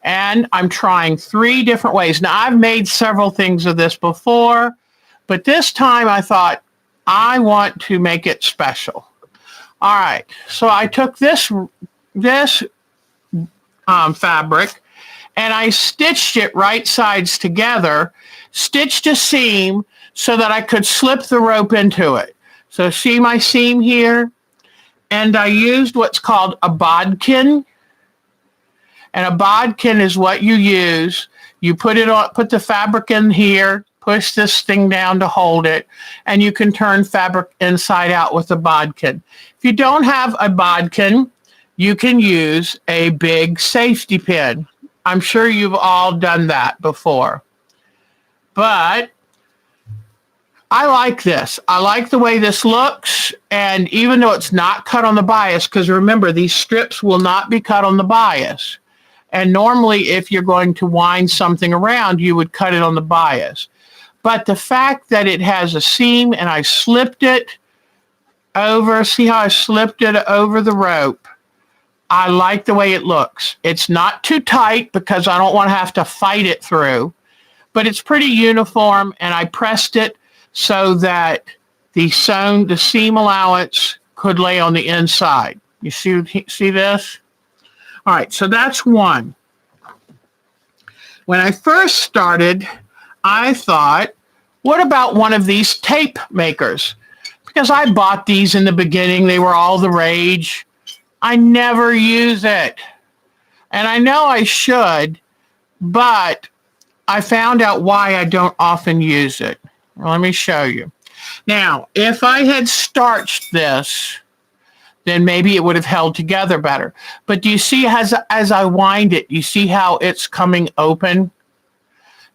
And I'm trying 3 different ways. Now, I've made several things of this before, but this time I thought, I want to make it special. All right. So I took this fabric, and I stitched it right sides together, stitched a seam so that I could slip the rope into it. So see my seam here? And I used what's called a bodkin. And a bodkin is what you use. You put the fabric in here, push this thing down to hold it, and you can turn fabric inside out with a bodkin. If you don't have a bodkin, you can use a big safety pin. I'm sure you've all done that before. But I like this. I like the way this looks, and even though it's not cut on the bias, because remember, these strips will not be cut on the bias. And normally, if you're going to wind something around, you would cut it on the bias. But the fact that it has a seam and I slipped it over, see how I slipped it over the rope? I like the way it looks. It's not too tight because I don't want to have to fight it through, but it's pretty uniform, and I pressed it so that the seam allowance could lay on the inside. You see this? All right, so that's one. When I first started, I thought, what about one of these tape makers? Because I bought these in the beginning. They were all the rage. I never use it. And I know I should, but I found out why I don't often use it. Let me show you. Now, if I had starched this, then maybe it would have held together better. But do you see as I wind it, you see how it's coming open?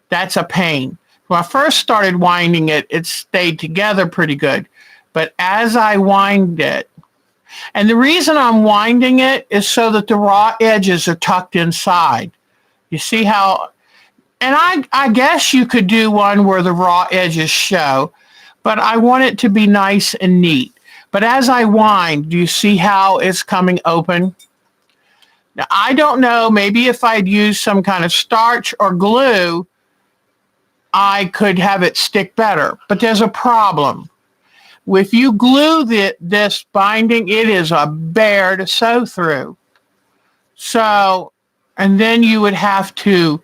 That's a pain. When I first started winding it, it stayed together pretty good. But as I wind it, and the reason I'm winding it is so that the raw edges are tucked inside. You see how, and I guess you could do one where the raw edges show, but I want it to be nice and neat. But as I wind, do you see how it's coming open? Now, I don't know, maybe if I'd used some kind of starch or glue, I could have it stick better. But there's a problem. If you glue this binding, it is a bear to sew through. So, and then you would have to,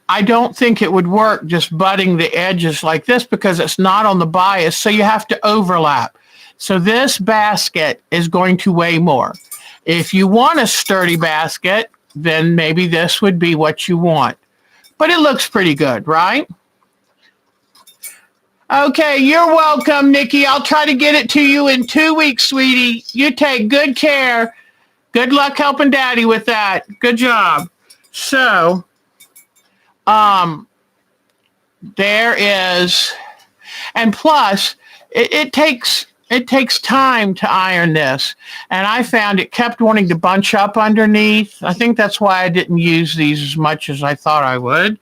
I don't think it would work just butting the edges like this because it's not on the bias, so you have to overlap. So this basket is going to weigh more. If you want a sturdy basket, then maybe this would be what you want. But it looks pretty good, right? Okay, you're welcome, Nikki. I'll try to get it to you in 2 weeks, sweetie. You take good care. Good luck helping Daddy with that. Good job. So, there is, and plus, it takes time to iron this. And I found it kept wanting to bunch up underneath. I think that's why I didn't use these as much as I thought I would.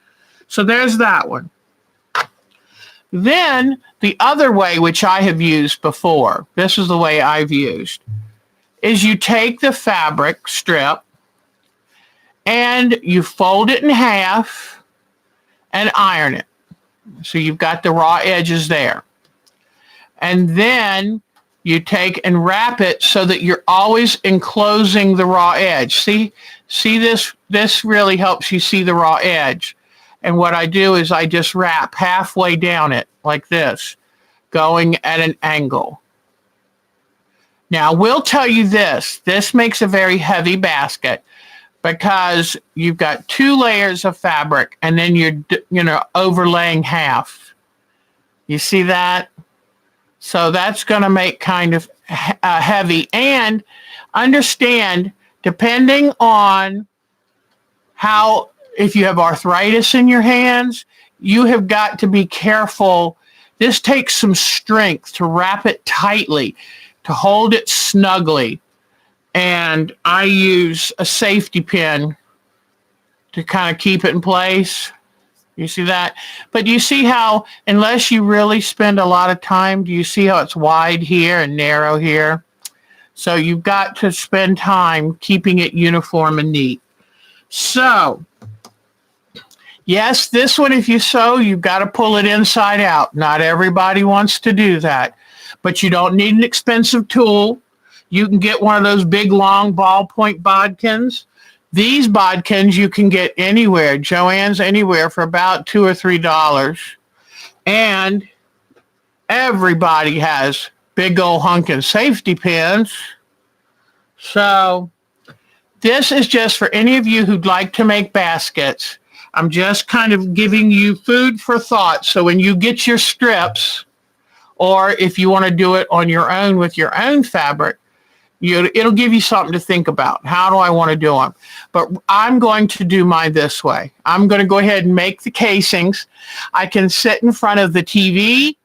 So there's that one. Then the other way, which I have used before, this is the way I've used, is you take the fabric strip and you fold it in half and iron it. So you've got the raw edges there. And then you take and wrap it so that you're always enclosing the raw edge. See this? This really helps you see the raw edge. And what I do is I just wrap halfway down it like this, going at an angle. Now, we'll tell you this makes a very heavy basket because you've got 2 layers of fabric and then you're overlaying half. You see that? So that's going to make kind of heavy. And understand, depending on how, if you have arthritis in your hands, you have got to be careful. This takes some strength to wrap it tightly, to hold it snugly. And I use a safety pin to kind of keep it in place. You see that? But you see how, unless you really spend a lot of time, do you see how it's wide here and narrow here? So you've got to spend time keeping it uniform and neat. So, yes, this one, if you sew, you've got to pull it inside out. Not everybody wants to do that. But you don't need an expensive tool. You can get one of those big, long ballpoint bodkins. These bodkins you can get anywhere, Joann's anywhere, for about $2 or $3. And everybody has big old hunkin' safety pins. So this is just for any of you who'd like to make baskets. I'm just kind of giving you food for thought. So when you get your strips, or if you want to do it on your own with your own fabric, it'll give you something to think about. How do I want to do them? But I'm going to do mine this way. I'm going to go ahead and make the casings. I can sit in front of the TV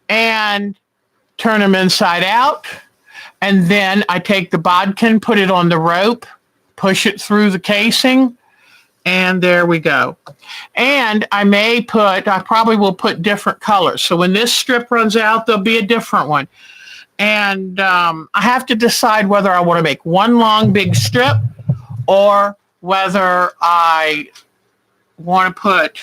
and turn them inside out. And then I take the bodkin, put it on the rope, push it through the casing, and there we go. And I probably will put different colors. So when this strip runs out, there'll be a different one. And I have to decide whether I want to make one long big strip or whether I want to put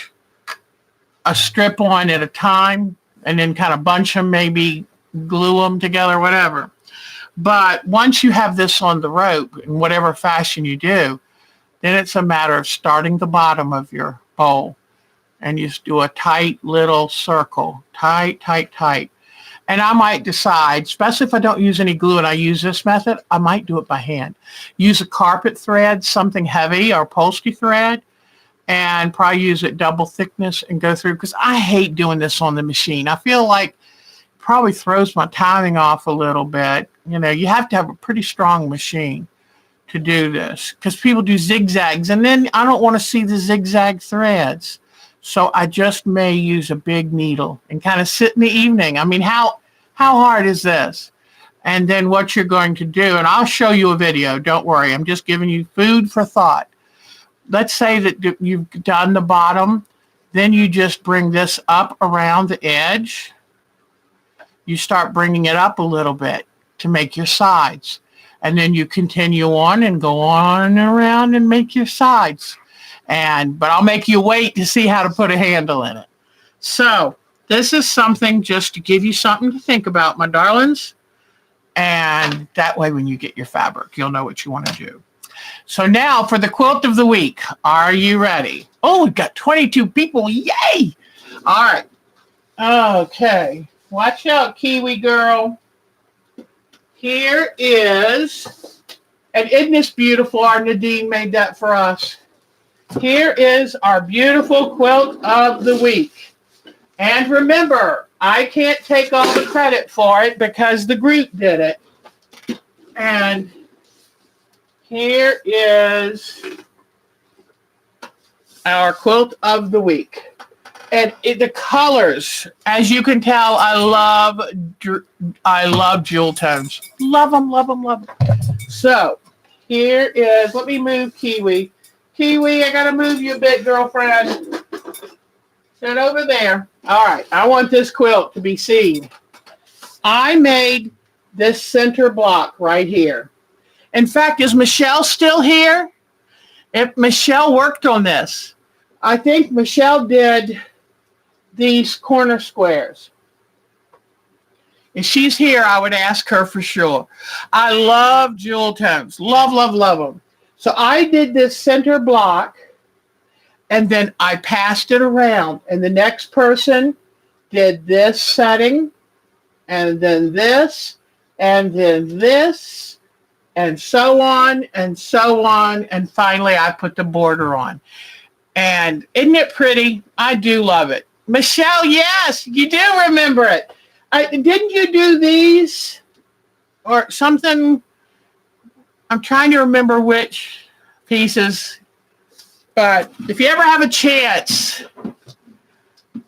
a strip on at a time and then kind of bunch them, maybe glue them together, whatever. But once you have this on the rope, in whatever fashion you do, then it's a matter of starting the bottom of your bowl. And you just do a tight little circle. Tight, tight, tight. And I might decide, especially if I don't use any glue and I use this method, I might do it by hand. Use a carpet thread, something heavy, or upholstery thread, and probably use it double thickness and go through, because I hate doing this on the machine. I feel like probably throws my timing off a little bit. You know, you have to have a pretty strong machine to do this because people do zigzags, and then I don't want to see the zigzag threads. So I just may use a big needle and kind of sit in the evening. I mean, how hard is this? And then what you're going to do, and I'll show you a video, don't worry, I'm just giving you food for thought. Let's say that you've done the bottom, then you just bring this up around the edge. You start bringing it up a little bit to make your sides. And then you continue on and go on and around and make your sides. But I'll make you wait to see how to put a handle in it. So this is something just to give you something to think about, my darlings. And that way, when you get your fabric, you'll know what you want to do. So now for the quilt of the week. Are you ready? Oh, we've got 22 people. Yay! All right. Okay. Watch out, Kiwi girl. Here is, and isn't this beautiful? Our Nadine made that for us. Here is our beautiful quilt of the week. And remember, I can't take all the credit for it because the group did it. And here is our quilt of the week. And the colors, as you can tell, I love jewel tones. Love them, love them, love them. So here is, let me move Kiwi. Kiwi, I got to move you a bit, girlfriend. Sit over there. All right, I want this quilt to be seen. I made this center block right here. In fact, is Michelle still here? If Michelle worked on this, I think Michelle did these corner squares. If she's here, I would ask her for sure. I love jewel tones. Love, love, love them. So I did this center block, and then I passed it around. And the next person did this setting, and then this, and then this, and so on, and so on. And finally, I put the border on. And isn't it pretty? I do love it. Michelle, yes, you do remember it. Didn't you do these or something? I'm trying to remember which pieces. But if you ever have a chance,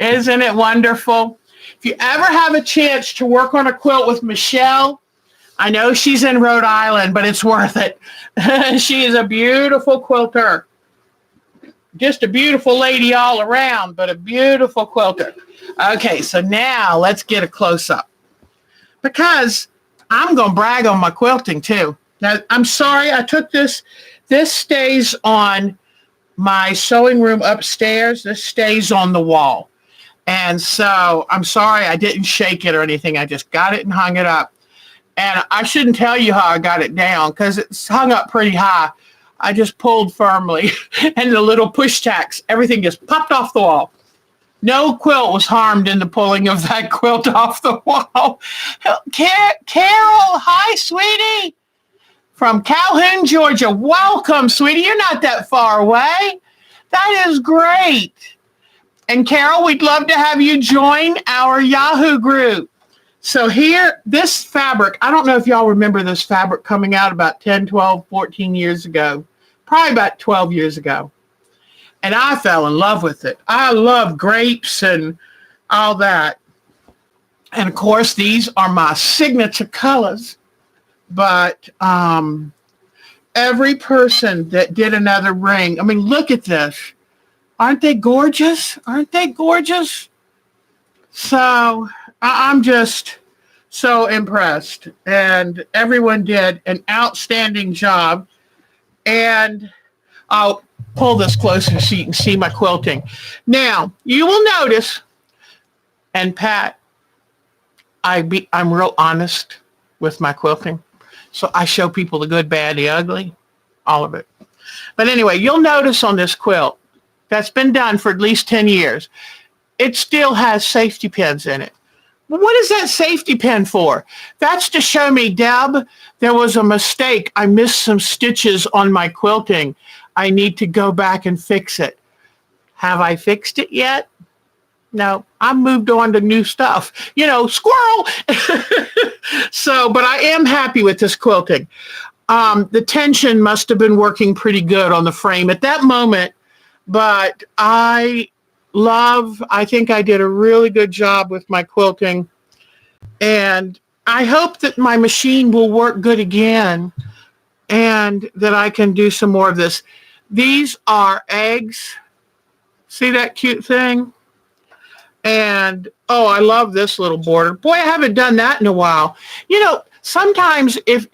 isn't it wonderful? If you ever have a chance to work on a quilt with Michelle, I know she's in Rhode Island, but it's worth it. She is a beautiful quilter. Just a beautiful lady all around, but a beautiful quilter. Okay, so now let's get a close-up. Because I'm going to brag on my quilting, too. Now, I'm sorry, I took this. This stays on my sewing room upstairs. This stays on the wall. And so I'm sorry I didn't shake it or anything. I just got it and hung it up. And I shouldn't tell you how I got it down because it's hung up pretty high. I just pulled firmly, and the little push tacks, everything just popped off the wall. No quilt was harmed in the pulling of that quilt off the wall. Carol, hi, sweetie. From Calhoun, Georgia. Welcome, sweetie. You're not that far away. That is great. And Carol, we'd love to have you join our Yahoo group. So here, this fabric, I don't know if y'all remember this fabric coming out about 10, 12, 14 years ago. Probably about 12 years ago. And I fell in love with it. I love grapes and all that. And, of course, these are my signature colors. But every person that did another ring, I mean, look at this. Aren't they gorgeous? Aren't they gorgeous? So I'm just so impressed. And everyone did an outstanding job. And I'll pull this closer so you can see my quilting. Now, you will notice, and Pat, I'm real honest with my quilting. So I show people the good, bad, the ugly, all of it. But anyway, you'll notice on this quilt that's been done for at least 10 years, it still has safety pins in it. Well, what is that safety pin for? That's to show me, Deb, there was a mistake. I missed some stitches on my quilting. I need to go back and fix it. Have I fixed it yet? no, I moved on to new stuff. Squirrel. So, but I am happy with this quilting. The tension must have been working pretty good on the frame at that moment, but I think I did a really good job with my quilting, and I hope that my machine will work good again and that I can do some more of this. These are eggs. See that cute thing? And, oh, I love this little border. Boy, I haven't done that in a while. Sometimes if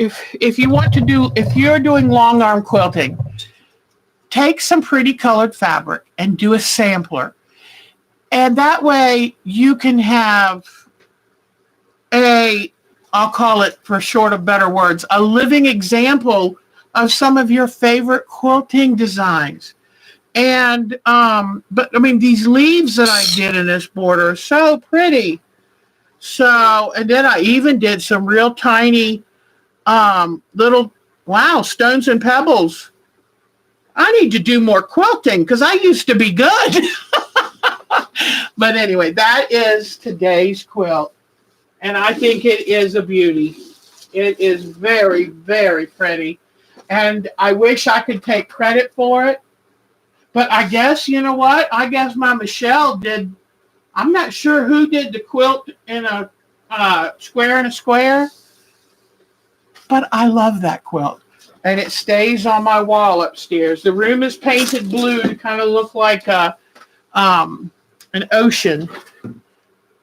you want to if you're doing long arm quilting, take some pretty colored fabric and do a sampler. And that way you can have I'll call it, for short of better words, a living example of some of your favorite quilting designs. And, but I mean, these leaves that I did in this border are so pretty. So, and then I even did some real tiny, little, wow, stones and pebbles. I need to do more quilting because I used to be good. But anyway, that is today's quilt. And I think it is a beauty. It is very, very pretty. And I wish I could take credit for it. But I guess, you know what? I guess my Michelle did. I'm not sure who did the quilt in a square and a square. But I love that quilt. And it stays on my wall upstairs. The room is painted blue to kind of look like an ocean.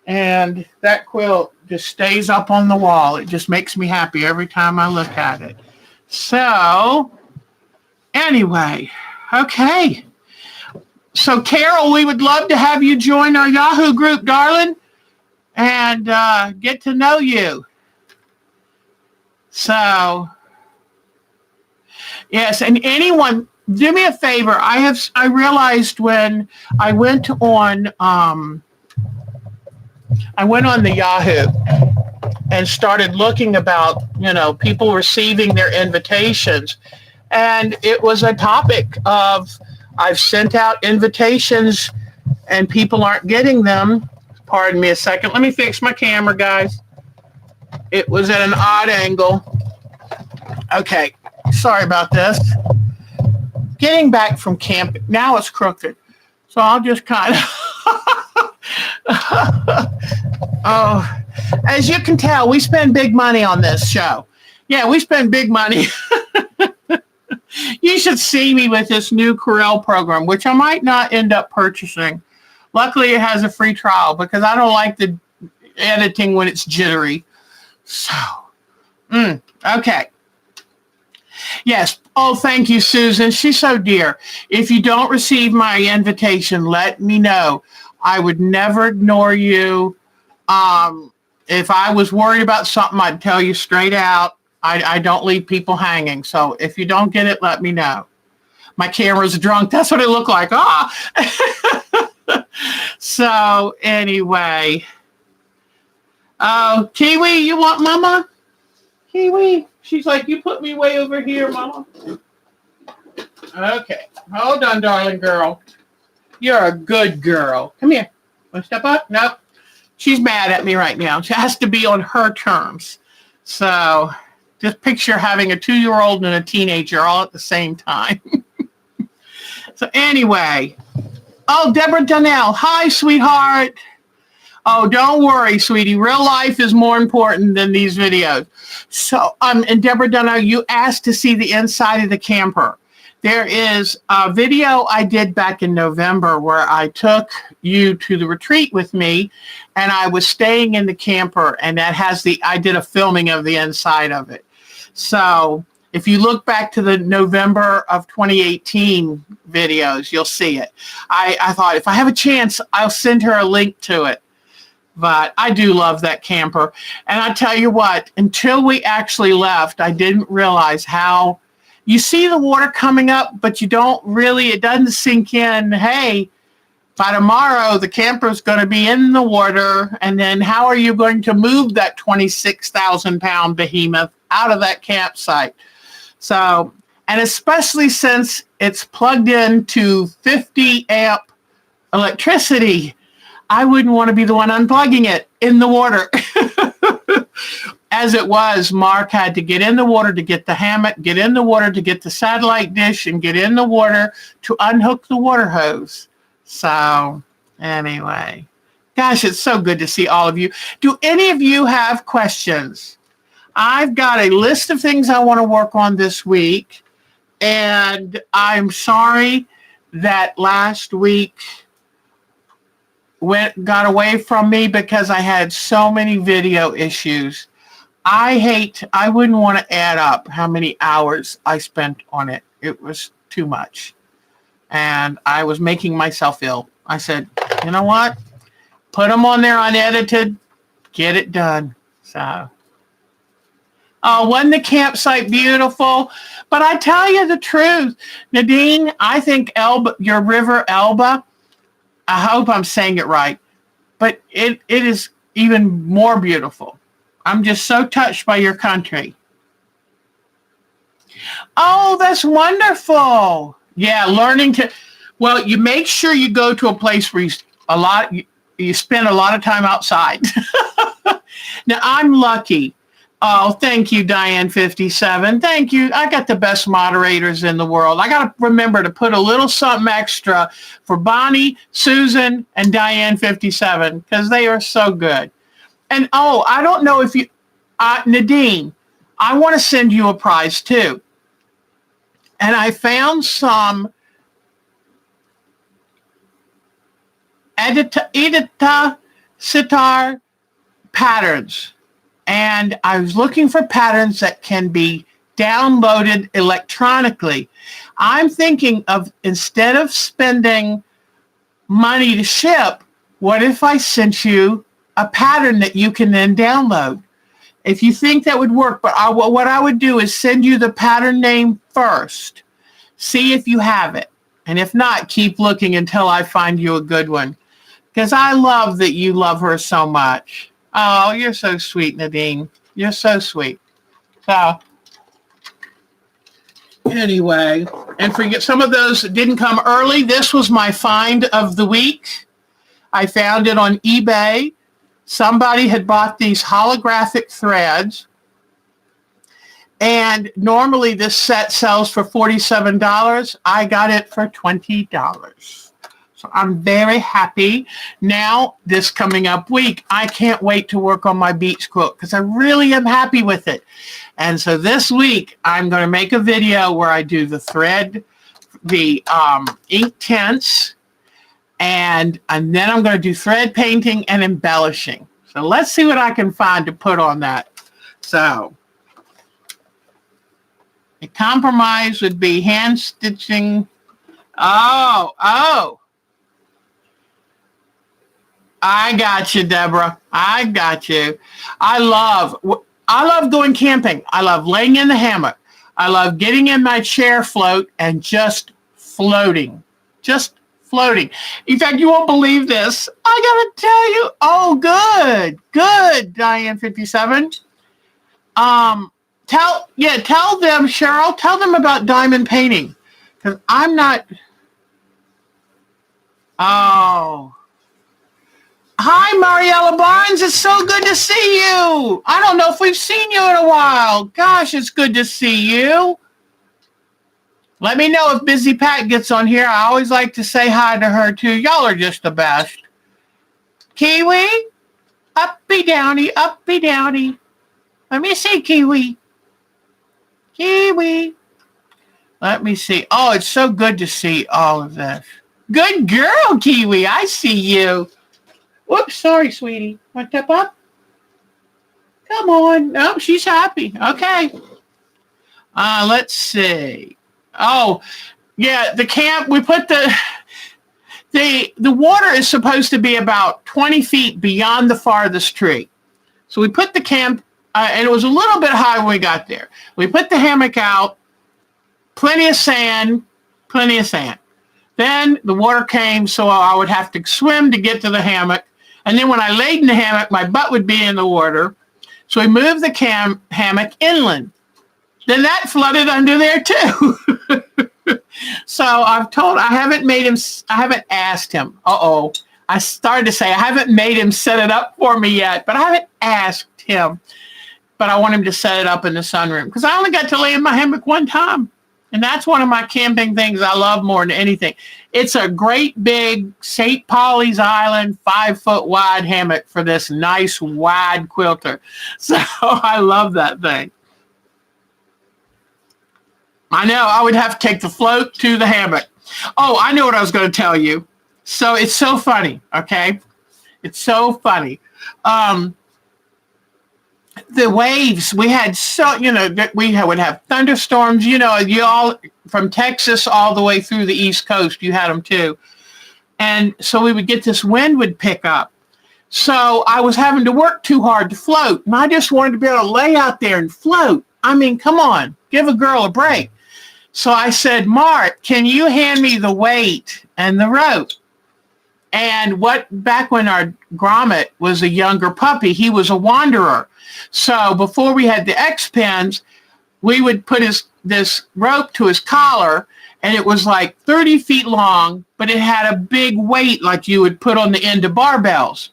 And that quilt just stays up on the wall. It just makes me happy every time I look at it. So, anyway, okay. So, Carol, we would love to have you join our Yahoo group, darling, and get to know you. So, yes, and anyone, do me a favor. I realized when I went on the Yahoo and started looking about, people receiving their invitations. And it was a topic of, I've sent out invitations and people aren't getting them. Pardon me a second. Let me fix my camera, guys. It was at an odd angle. Okay. Sorry about this. Getting back from camp. Now it's crooked. So I'll just kind of... Oh, as you can tell, we spend big money on this show. Yeah, we spend big money. You should see me with this new Corel program, which I might not end up purchasing. Luckily, it has a free trial because I don't like the editing when it's jittery. So, okay. Yes. Oh, thank you, Susan. She's so dear. If you don't receive my invitation, let me know. I would never ignore you. If I was worried about something, I'd tell you straight out. I don't leave people hanging. So if you don't get it, let me know. My camera's drunk. That's what it looked like. So anyway. Oh, Kiwi, you want Mama? Kiwi? She's like, you put me way over here, Mama. Okay. Hold on, darling girl. You're a good girl. Come here. Want to step up? Nope. She's mad at me right now. She has to be on her terms. So just picture having a 2-year-old and a teenager all at the same time. So anyway. Oh, Deborah Donnell. Hi, sweetheart. Oh, don't worry, sweetie. Real life is more important than these videos. So, and Deborah Donnell, you asked to see the inside of the camper. There is a video I did back in November where I took you to the retreat with me and I was staying in the camper, and that has I did a filming of the inside of it. So if you look back to the November of 2018 videos, you'll see it. I thought if I have a chance, I'll send her a link to it. But I do love that camper. And I tell you what, until we actually left, I didn't realize how you see the water coming up, but you don't really, it doesn't sink in, hey, by tomorrow, the camper's going to be in the water. And then how are you going to move that 26,000-pound behemoth out of that campsite? So, and especially since it's plugged into 50 amp electricity, I wouldn't want to be the one unplugging it in the water. As it was, Mark had to get in the water to get the hammock, get in the water to get the satellite dish, and get in the water to unhook the water hose. So, anyway, gosh, it's so good to see all of you. Do any of you have questions? I've got a list of things I want to work on this week, and I'm sorry that last week got away from me because I had so many video issues. I wouldn't want to add up how many hours I spent on it. It was too much. And I was making myself ill. I said, you know what? Put them on there unedited. Get it done. So, wasn't the campsite beautiful? But I tell you the truth, Nadine, I think your river Elba, I hope I'm saying it right, but it is even more beautiful. I'm just so touched by your country. Oh, that's wonderful. Yeah, well, you make sure you go to a place where you spend a lot of time outside. Now, I'm lucky. Oh, thank you, Diane57. Thank you. I got the best moderators in the world. I got to remember to put a little something extra for Bonnie, Susan, and Diane57 because they are so good. And, I don't know if you, Nadine, I want to send you a prize too. And I found some Edita sitar patterns. And I was looking for patterns that can be downloaded electronically. I'm thinking of, instead of spending money to ship, what if I sent you a pattern that you can then download? If you think that would work, but what I would do is send you the pattern name first. See if you have it. And if not, keep looking until I find you a good one. Because I love that you love her so much. Oh, you're so sweet, Nadine. You're so sweet. So, anyway, and for some of those that didn't come early, this was my find of the week. I found it on eBay. Somebody had bought these holographic threads. And normally this set sells for $47. I got it for $20. So I'm very happy. Now, this coming up week, I can't wait to work on my beach quilt because I really am happy with it. And so this week, I'm going to make a video where I do the thread, the ink tints, and then I'm going to do thread painting and embellishing. So let's see what I can find to put on that. So a compromise would be hand stitching. Oh. I got you, Deborah. I got you. I love going camping. I love laying in the hammock. I love getting in my chair float and just floating. Just floating. In fact, you won't believe this. I gotta tell you. Oh, good, Diane57. Tell them, Cheryl. Tell them about diamond painting, because I'm not. Oh. Hi, Mariella Barnes. It's so good to see you. I don't know if we've seen you in a while. Gosh, it's good to see you. Let me know if Busy Pat gets on here. I always like to say hi to her, too. Y'all are just the best. Kiwi? Uppy downy, uppy downy. Let me see, Kiwi. Kiwi. Let me see. Oh, it's so good to see all of this. Good girl, Kiwi. I see you. Whoops, sorry, sweetie. Want to step up? Come on. Oh, she's happy. Okay. Let's see. Oh, yeah, the camp, we put the water is supposed to be about 20 feet beyond the farthest tree. So we put the camp, and it was a little bit high when we got there. We put the hammock out, plenty of sand. Then the water came, so I would have to swim to get to the hammock. And then when I laid in the hammock, my butt would be in the water. So we moved the hammock inland. Then that flooded under there too. So I haven't asked him. I started to say, I haven't made him set it up for me yet, but I haven't asked him. But I want him to set it up in the sunroom because I only got to lay in my hammock one time. And that's one of my camping things I love more than anything. It's a great big St. Pauli's Island 5-foot wide hammock for this nice wide quilter. So I love that thing. I know I would have to take the float to the hammock. Oh, I know what I was going to tell you. So it's so funny. Okay. It's so funny. The waves, we had would have thunderstorms, you all from Texas all the way through the East Coast, you had them too. And so we would get this wind would pick up. So I was having to work too hard to float. And I just wanted to be able to lay out there and float. I mean, come on, give a girl a break. So I said, Mark, can you hand me the weight and the rope? And back when our Grommet was a younger puppy, he was a wanderer. So before we had the X-Pens, we would put this rope to his collar, and it was like 30 feet long, but it had a big weight like you would put on the end of barbells.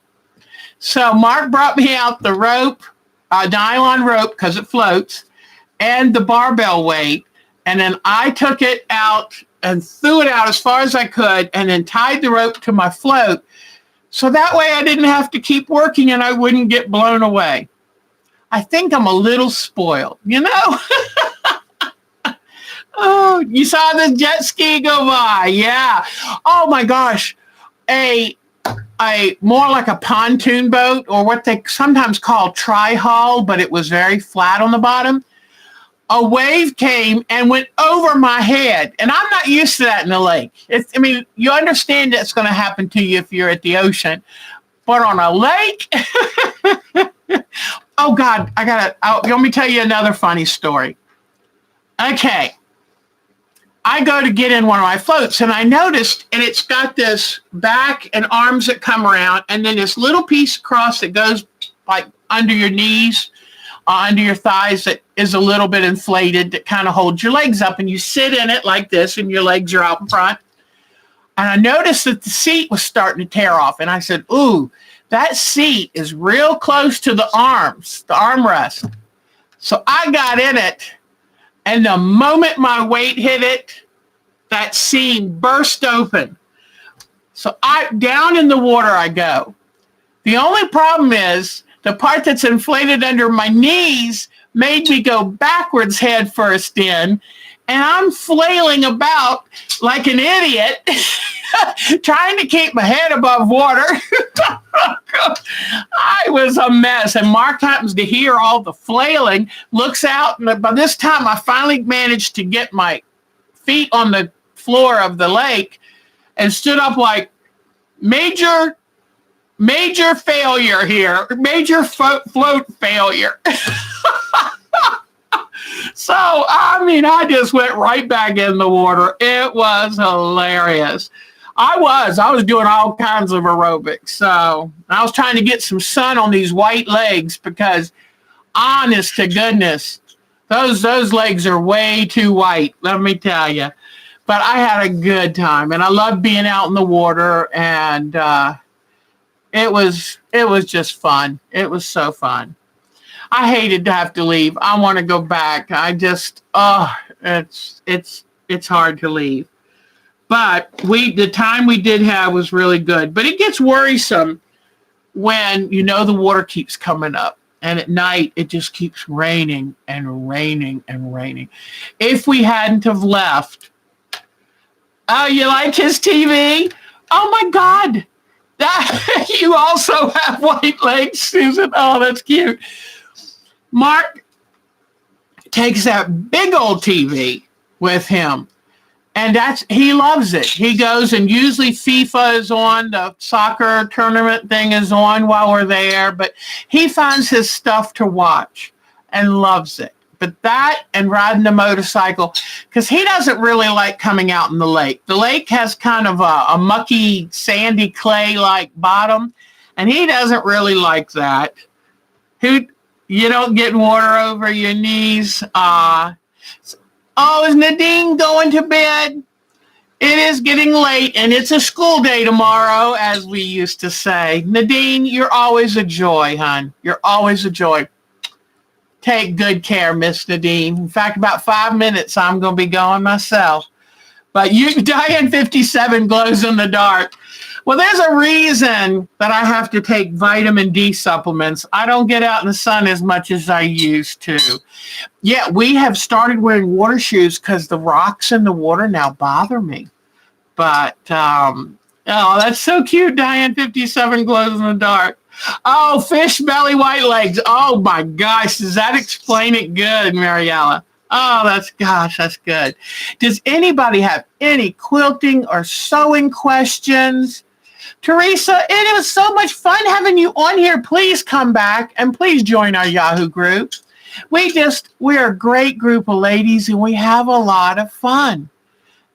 So Mark brought me out the rope, nylon rope, because it floats, and the barbell weight. And then I took it out and threw it out as far as I could and then tied the rope to my float. So that way I didn't have to keep working and I wouldn't get blown away. I think I'm a little spoiled, Oh, you saw the jet ski go by. Yeah. Oh my gosh. A more like a pontoon boat, or what they sometimes call tri-hull, but it was very flat on the bottom. A wave came and went over my head. And I'm not used to that in the lake. You understand that's going to happen to you if you're at the ocean. But on a lake, oh God, let me tell you another funny story. Okay. I go to get in one of my floats and I noticed, and it's got this back and arms that come around and then this little piece across that goes like under your knees, under your thighs, that is a little bit inflated, that kind of holds your legs up, and you sit in it like this and your legs are out in front. And I noticed that the seat was starting to tear off. And I said, ooh, that seat is real close to the arms, the armrest. So I got in it. And the moment my weight hit it, that seam burst open. So down in the water I go. The only problem is the part that's inflated under my knees made me go backwards head first in. And I'm flailing about like an idiot, trying to keep my head above water. I was a mess. And Mark happens to hear all the flailing, looks out, and by this time I finally managed to get my feet on the floor of the lake and stood up like, major failure here, major float failure. So, I just went right back in the water. It was hilarious. I was doing all kinds of aerobics. So I was trying to get some sun on these white legs because, honest to goodness, those legs are way too white, let me tell you. But I had a good time, and I loved being out in the water, and it was just fun. It was so fun. I hated to have to leave. I want to go back. It's hard to leave. But the time we did have was really good. But it gets worrisome when the water keeps coming up. And at night, it just keeps raining and raining and raining. If we hadn't have left. Oh, you like his TV? Oh, my God. You also have white legs, Susan. Oh, that's cute. Mark takes that big old TV with him, and he loves it. He goes, and usually FIFA is on, the soccer tournament thing is on while we're there, but he finds his stuff to watch and loves it. But that and riding the motorcycle, because he doesn't really like coming out in the lake. The lake has kind of a mucky, sandy, clay-like bottom, and he doesn't really like that. You don't get water over your knees. Is Nadine going to bed? It is getting late, and it's a school day tomorrow, as we used to say. Nadine, you're always a joy, hon. You're always a joy. Take good care, Miss Nadine. In fact, about 5 minutes, I'm going to be going myself. But you, Diane 57 glows in the dark. Well, there's a reason that I have to take vitamin D supplements. I don't get out in the sun as much as I used to. Yeah, we have started wearing water shoes because the rocks in the water now bother me. But, oh, that's so cute. Diane 57 glows in the dark. Oh, fish belly white legs. Oh, my gosh. Does that explain it good, Mariella? Oh, that's good. Does anybody have any quilting or sewing questions? Teresa, it was so much fun having you on here. Please come back and please join our Yahoo group. We're a great group of ladies and we have a lot of fun.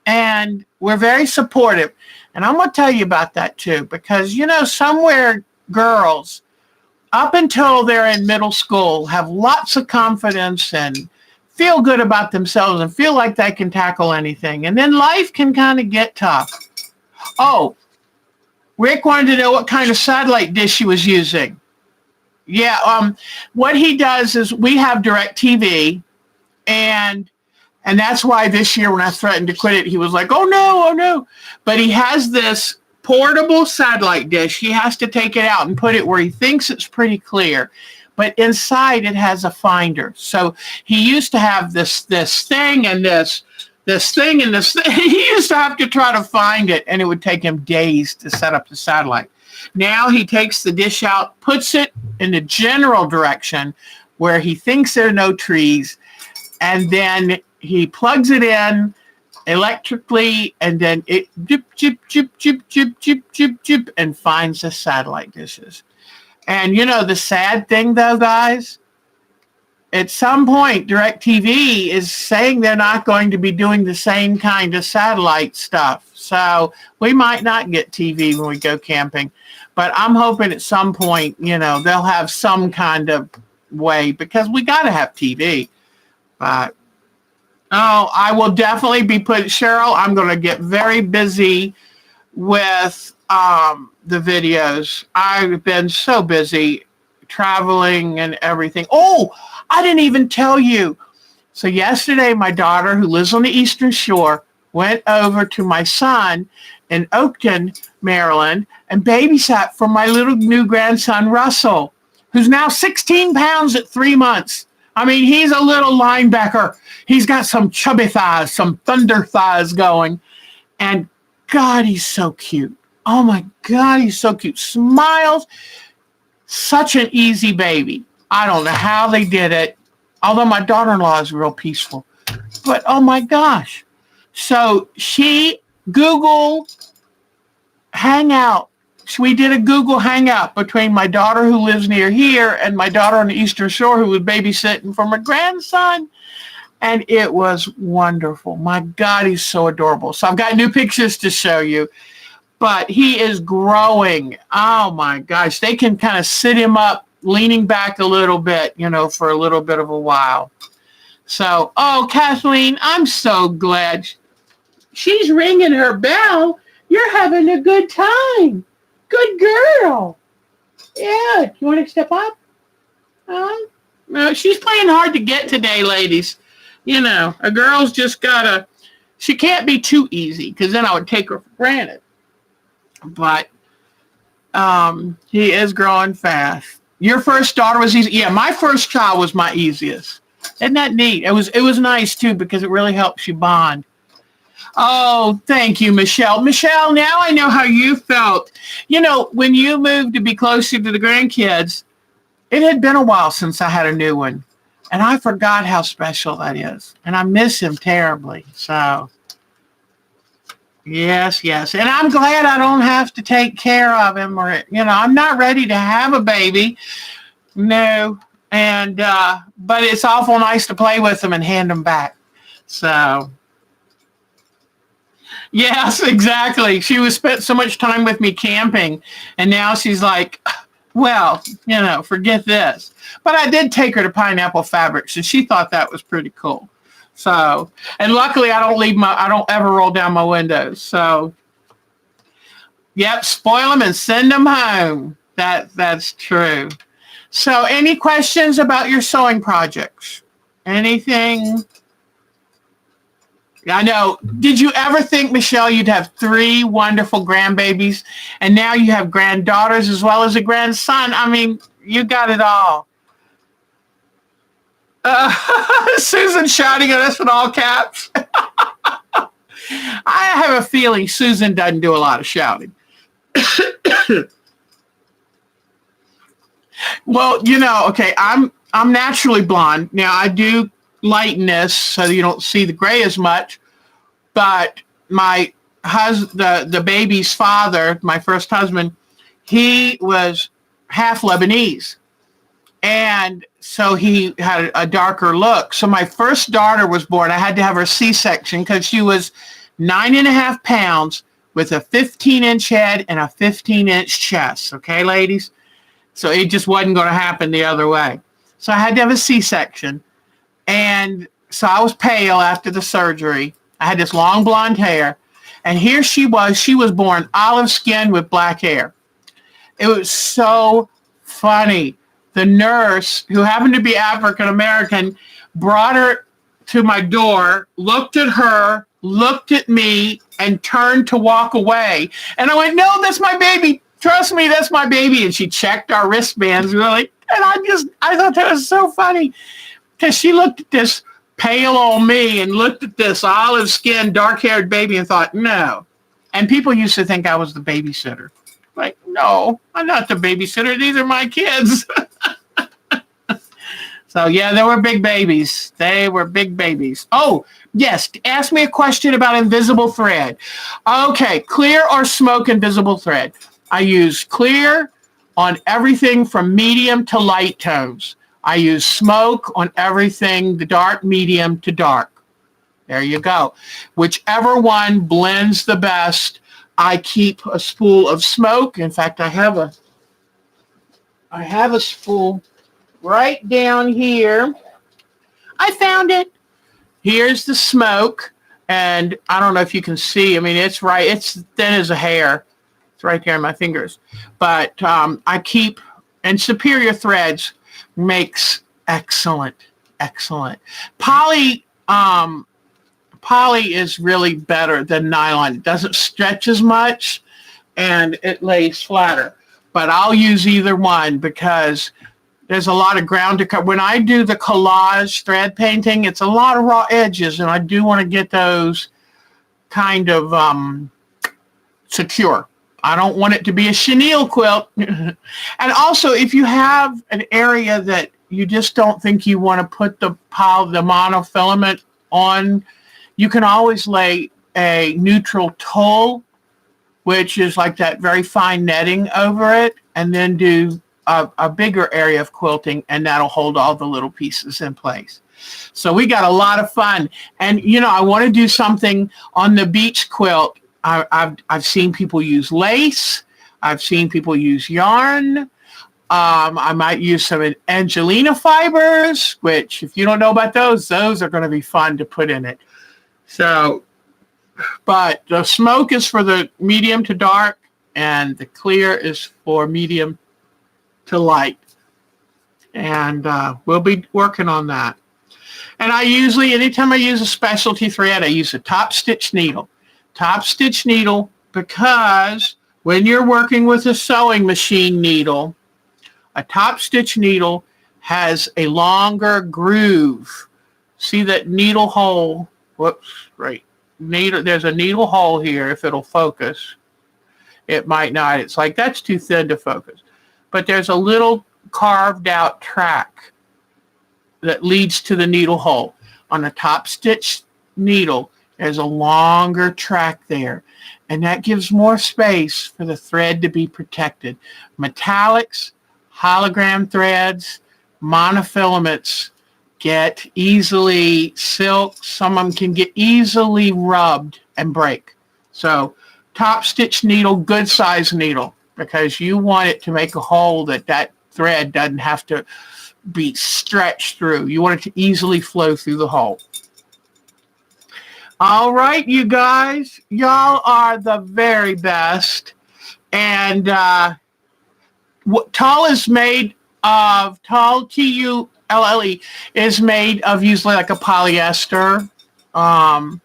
And we're very supportive. And I'm going to tell you about that too, because, somewhere girls, up until they're in middle school, have lots of confidence and feel good about themselves and feel like they can tackle anything. And then life can kind of get tough. Oh, Rick wanted to know what kind of satellite dish he was using. Yeah, what he does is we have DirecTV, and that's why this year when I threatened to quit it, he was like, oh no. But he has this portable satellite dish. He has to take it out and put it where he thinks it's pretty clear. But inside it has a finder. So he used to have this thing and this thing and this thing. He used to have to try to find it, and it would take him days to set up the satellite. Now he takes the dish out, puts it in the general direction where he thinks there are no trees, and then he plugs it in electrically, and then it jip, jip, jip, jip, jip, jip, jip, jip, and finds the satellite dishes. And the sad thing though, guys, at some point, DirecTV is saying they're not going to be doing the same kind of satellite stuff. So we might not get TV when we go camping. But I'm hoping at some point, they'll have some kind of way, because we got to have TV. But, I will definitely be Cheryl, I'm going to get very busy with the videos. I've been so busy traveling and everything. Oh, I didn't even tell you. So yesterday, my daughter, who lives on the Eastern Shore, went over to my son in Oakton, Maryland, and babysat for my little new grandson, Russell, who's now 16 pounds at 3 months. I mean, he's a little linebacker. He's got some chubby thighs, some thunder thighs going. And God, he's so cute. Oh my God, he's so cute. Smiles. Such an easy baby. I don't know how they did it. Although my daughter-in-law is real peaceful. But oh my gosh. So Google Hangout. We did a Google Hangout between my daughter who lives near here and my daughter on the Eastern Shore who was babysitting for my grandson. And it was wonderful. My God, he's so adorable. So I've got new pictures to show you. But he is growing. Oh, my gosh. They can kind of sit him up, leaning back a little bit, for a little bit of a while. So, Kathleen, I'm so glad. She's ringing her bell. You're having a good time. Good girl. Yeah. You want to step up? No, she's playing hard to get today, ladies. A girl's just she can't be too easy, because then I would take her for granted. But he is growing fast. Your first daughter was easy. Yeah, my first child was my easiest. Isn't that neat? It was nice too, because it really helps you bond. Oh, thank you, Michelle. Michelle, now I know how you felt. When you moved to be closer to the grandkids, it had been a while since I had a new one. And I forgot how special that is. And I miss him terribly. So, yes. And I'm glad I don't have to take care of him. Or, I'm not ready to have a baby. No. And, but it's awful nice to play with them and hand them back. So, yes, exactly. She spent so much time with me camping. And now she's like, well, forget this. But I did take her to Pineapple Fabrics, and she thought that was pretty cool. So, and luckily I don't ever roll down my windows. So, yep, spoil them and send them home. That's true. So, any questions about your sewing projects? Anything? I know. Did you ever think, Michelle, you'd have 3 wonderful grandbabies, and now you have granddaughters as well as a grandson? I mean, you got it all. Susan shouting at us in all caps. I have a feeling Susan doesn't do a lot of shouting. Well, okay, I'm naturally blonde. Now I do lighten this so you don't see the gray as much, but my the baby's father, my first husband, he was half Lebanese. And so he had a darker look. So my first daughter was born. I had to have her C-section because she was 9.5 pounds with a 15-inch head and a 15-inch chest. Okay, ladies? So it just wasn't going to happen the other way. So I had to have a C-section. And so I was pale after the surgery. I had this long blonde hair. And here she was. She was born olive skinned with black hair. It was so funny. The nurse, who happened to be African American, brought her to my door, looked at her, looked at me, and turned to walk away. And I went, "No, that's my baby. Trust me, that's my baby." And she checked our wristbands, really. And I thought that was so funny because she looked at this pale old me and looked at this olive-skinned, dark-haired baby and thought, "No." And people used to think I was the babysitter. Like, no, I'm not the babysitter. These are my kids. So, yeah, they were big babies. They were big babies. Oh, yes. Ask me a question about invisible thread. Okay, clear or smoke invisible thread? I use clear on everything from medium to light tones. I use smoke on everything, the dark, medium to dark. There you go. Whichever one blends the best, I keep a spool of smoke. In fact, I have a spool right down here. I found it. Here's the smoke. And I don't know if you can see. I mean, it's thin as a hair. It's right there in my fingers. But I keep, and Superior Threads makes excellent. Poly is really better than nylon. It doesn't stretch as much and it lays flatter. But I'll use either one because there's a lot of ground to cover. When I do the collage thread painting, it's a lot of raw edges, and I do want to get those kind of secure. I don't want it to be a chenille quilt. And also, if you have an area that you just don't think you want to put the monofilament on, you can always lay a neutral tulle, which is like that very fine netting over it, and then do a bigger area of quilting, and that'll hold all the little pieces in place. So we got a lot of fun. And, I want to do something on the beach quilt. I've seen people use lace. I've seen people use yarn. I might use some Angelina fibers, which if you don't know about those are going to be fun to put in it. So, but the smoke is for the medium to dark, and the clear is for medium to light. And we'll be working on that. And I usually, anytime I use a specialty thread, I use a top stitch needle. Top stitch needle, because when you're working with a sewing machine needle, a top stitch needle has a longer groove. See that needle hole? Whoops, right. There's a needle hole here. If it'll focus, it might not. It's like, that's too thin to focus. But there's a little carved out track that leads to the needle hole. On a top stitch needle, there's a longer track there, and that gives more space for the thread to be protected. Metallics, hologram threads, monofilaments get easily, silk, some of them can get easily rubbed and break. So top stitch needle, good size needle, because you want it to make a hole that thread doesn't have to be stretched through. You want it to easily flow through the hole. All right, you guys. Y'all are the very best. And Tulle is made of Tulle, Tulle, is made of usually like a polyester. Um,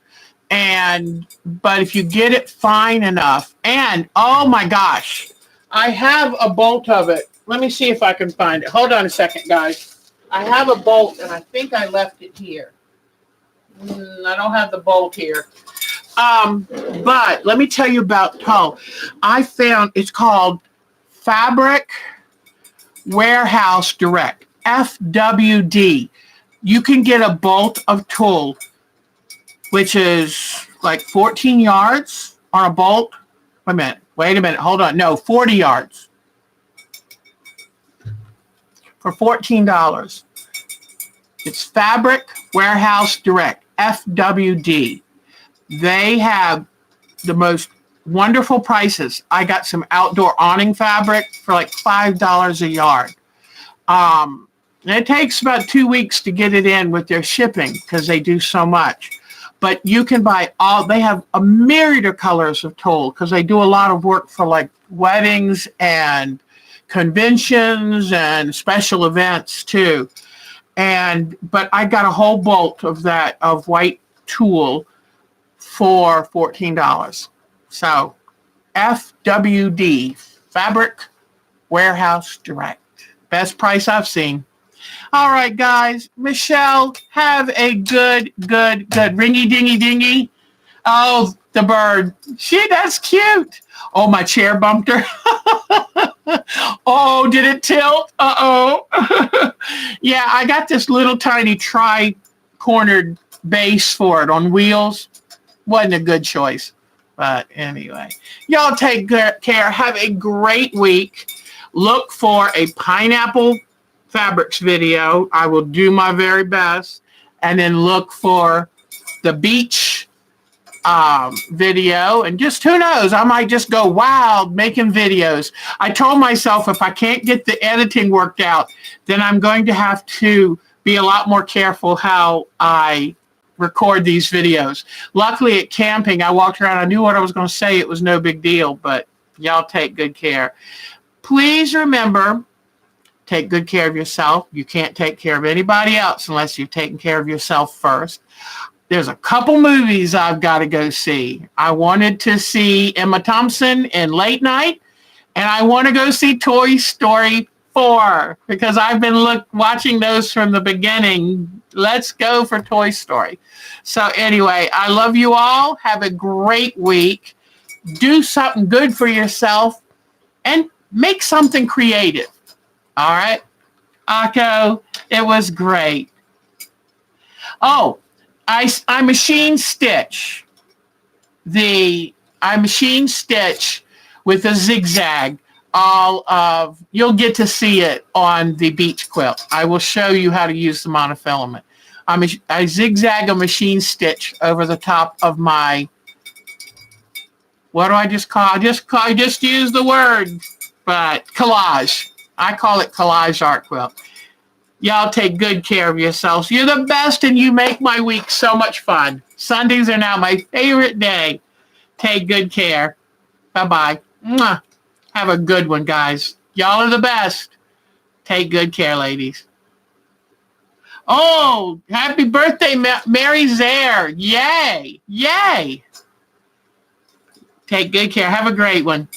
but if you get it fine enough, and oh my gosh, I have a bolt of it. Let me see if I can find it. Hold on a second, guys. I have a bolt, and I think I left it here. I don't have the bolt here. But let me tell you about Tulle. I found it's called Fabric Warehouse Direct, FWD. You can get a bolt of tulle, which is like 14 yards on a bolt. Wait a minute. Hold on. No, 40 yards for $14. It's Fabric Warehouse Direct, FWD. They have the most wonderful prices. I got some outdoor awning fabric for like $5 a yard. And it takes about 2 weeks to get it in with their shipping because they do so much. But you can buy they have a myriad of colors of tulle because they do a lot of work for like weddings and conventions and special events too. But I got a whole bolt of that, of white tulle for $14. So FWD, Fabric Warehouse Direct. Best price I've seen. All right, guys. Michelle, have a good ringy dingy dingy. Oh, the bird. That's cute. Oh, my chair bumped her. Oh, did it tilt? Uh-oh. Yeah, I got this little tiny tri-cornered base for it on wheels. Wasn't a good choice. But anyway, y'all take care. Have a great week. Look for a pineapple fabrics video. I will do my very best. And then look for the beach video. And just who knows, I might just go wild making videos. I told myself if I can't get the editing worked out, then I'm going to have to be a lot more careful how I record these videos. Luckily at camping, I walked around. I knew what I was going to say. It was no big deal, but y'all take good care. Please remember, take good care of yourself. You can't take care of anybody else unless you've taken care of yourself first. There's a couple movies I've got to go see. I wanted to see Emma Thompson in Late Night, and I want to go see Toy Story 4 because I've been watching those from the beginning. Let's go for Toy Story. So anyway, I love you all. Have a great week. Do something good for yourself and make something creative. All right? Akko, it was great. Oh, I machine stitch. I machine stitch with a zigzag. You'll get to see it on the beach quilt. I will show you how to use the monofilament. I zigzag a machine stitch over the top of my, what do I just call? I just use the word, but collage. I call it collage art quilt. Y'all take good care of yourselves. You're the best, and you make my week so much fun. Sundays are now my favorite day. Take good care. Bye-bye. Mwah. Have a good one, guys. Y'all are the best. Take good care, ladies. Oh, happy birthday, Mary Zaire. Yay. Yay. Take good care. Have a great one.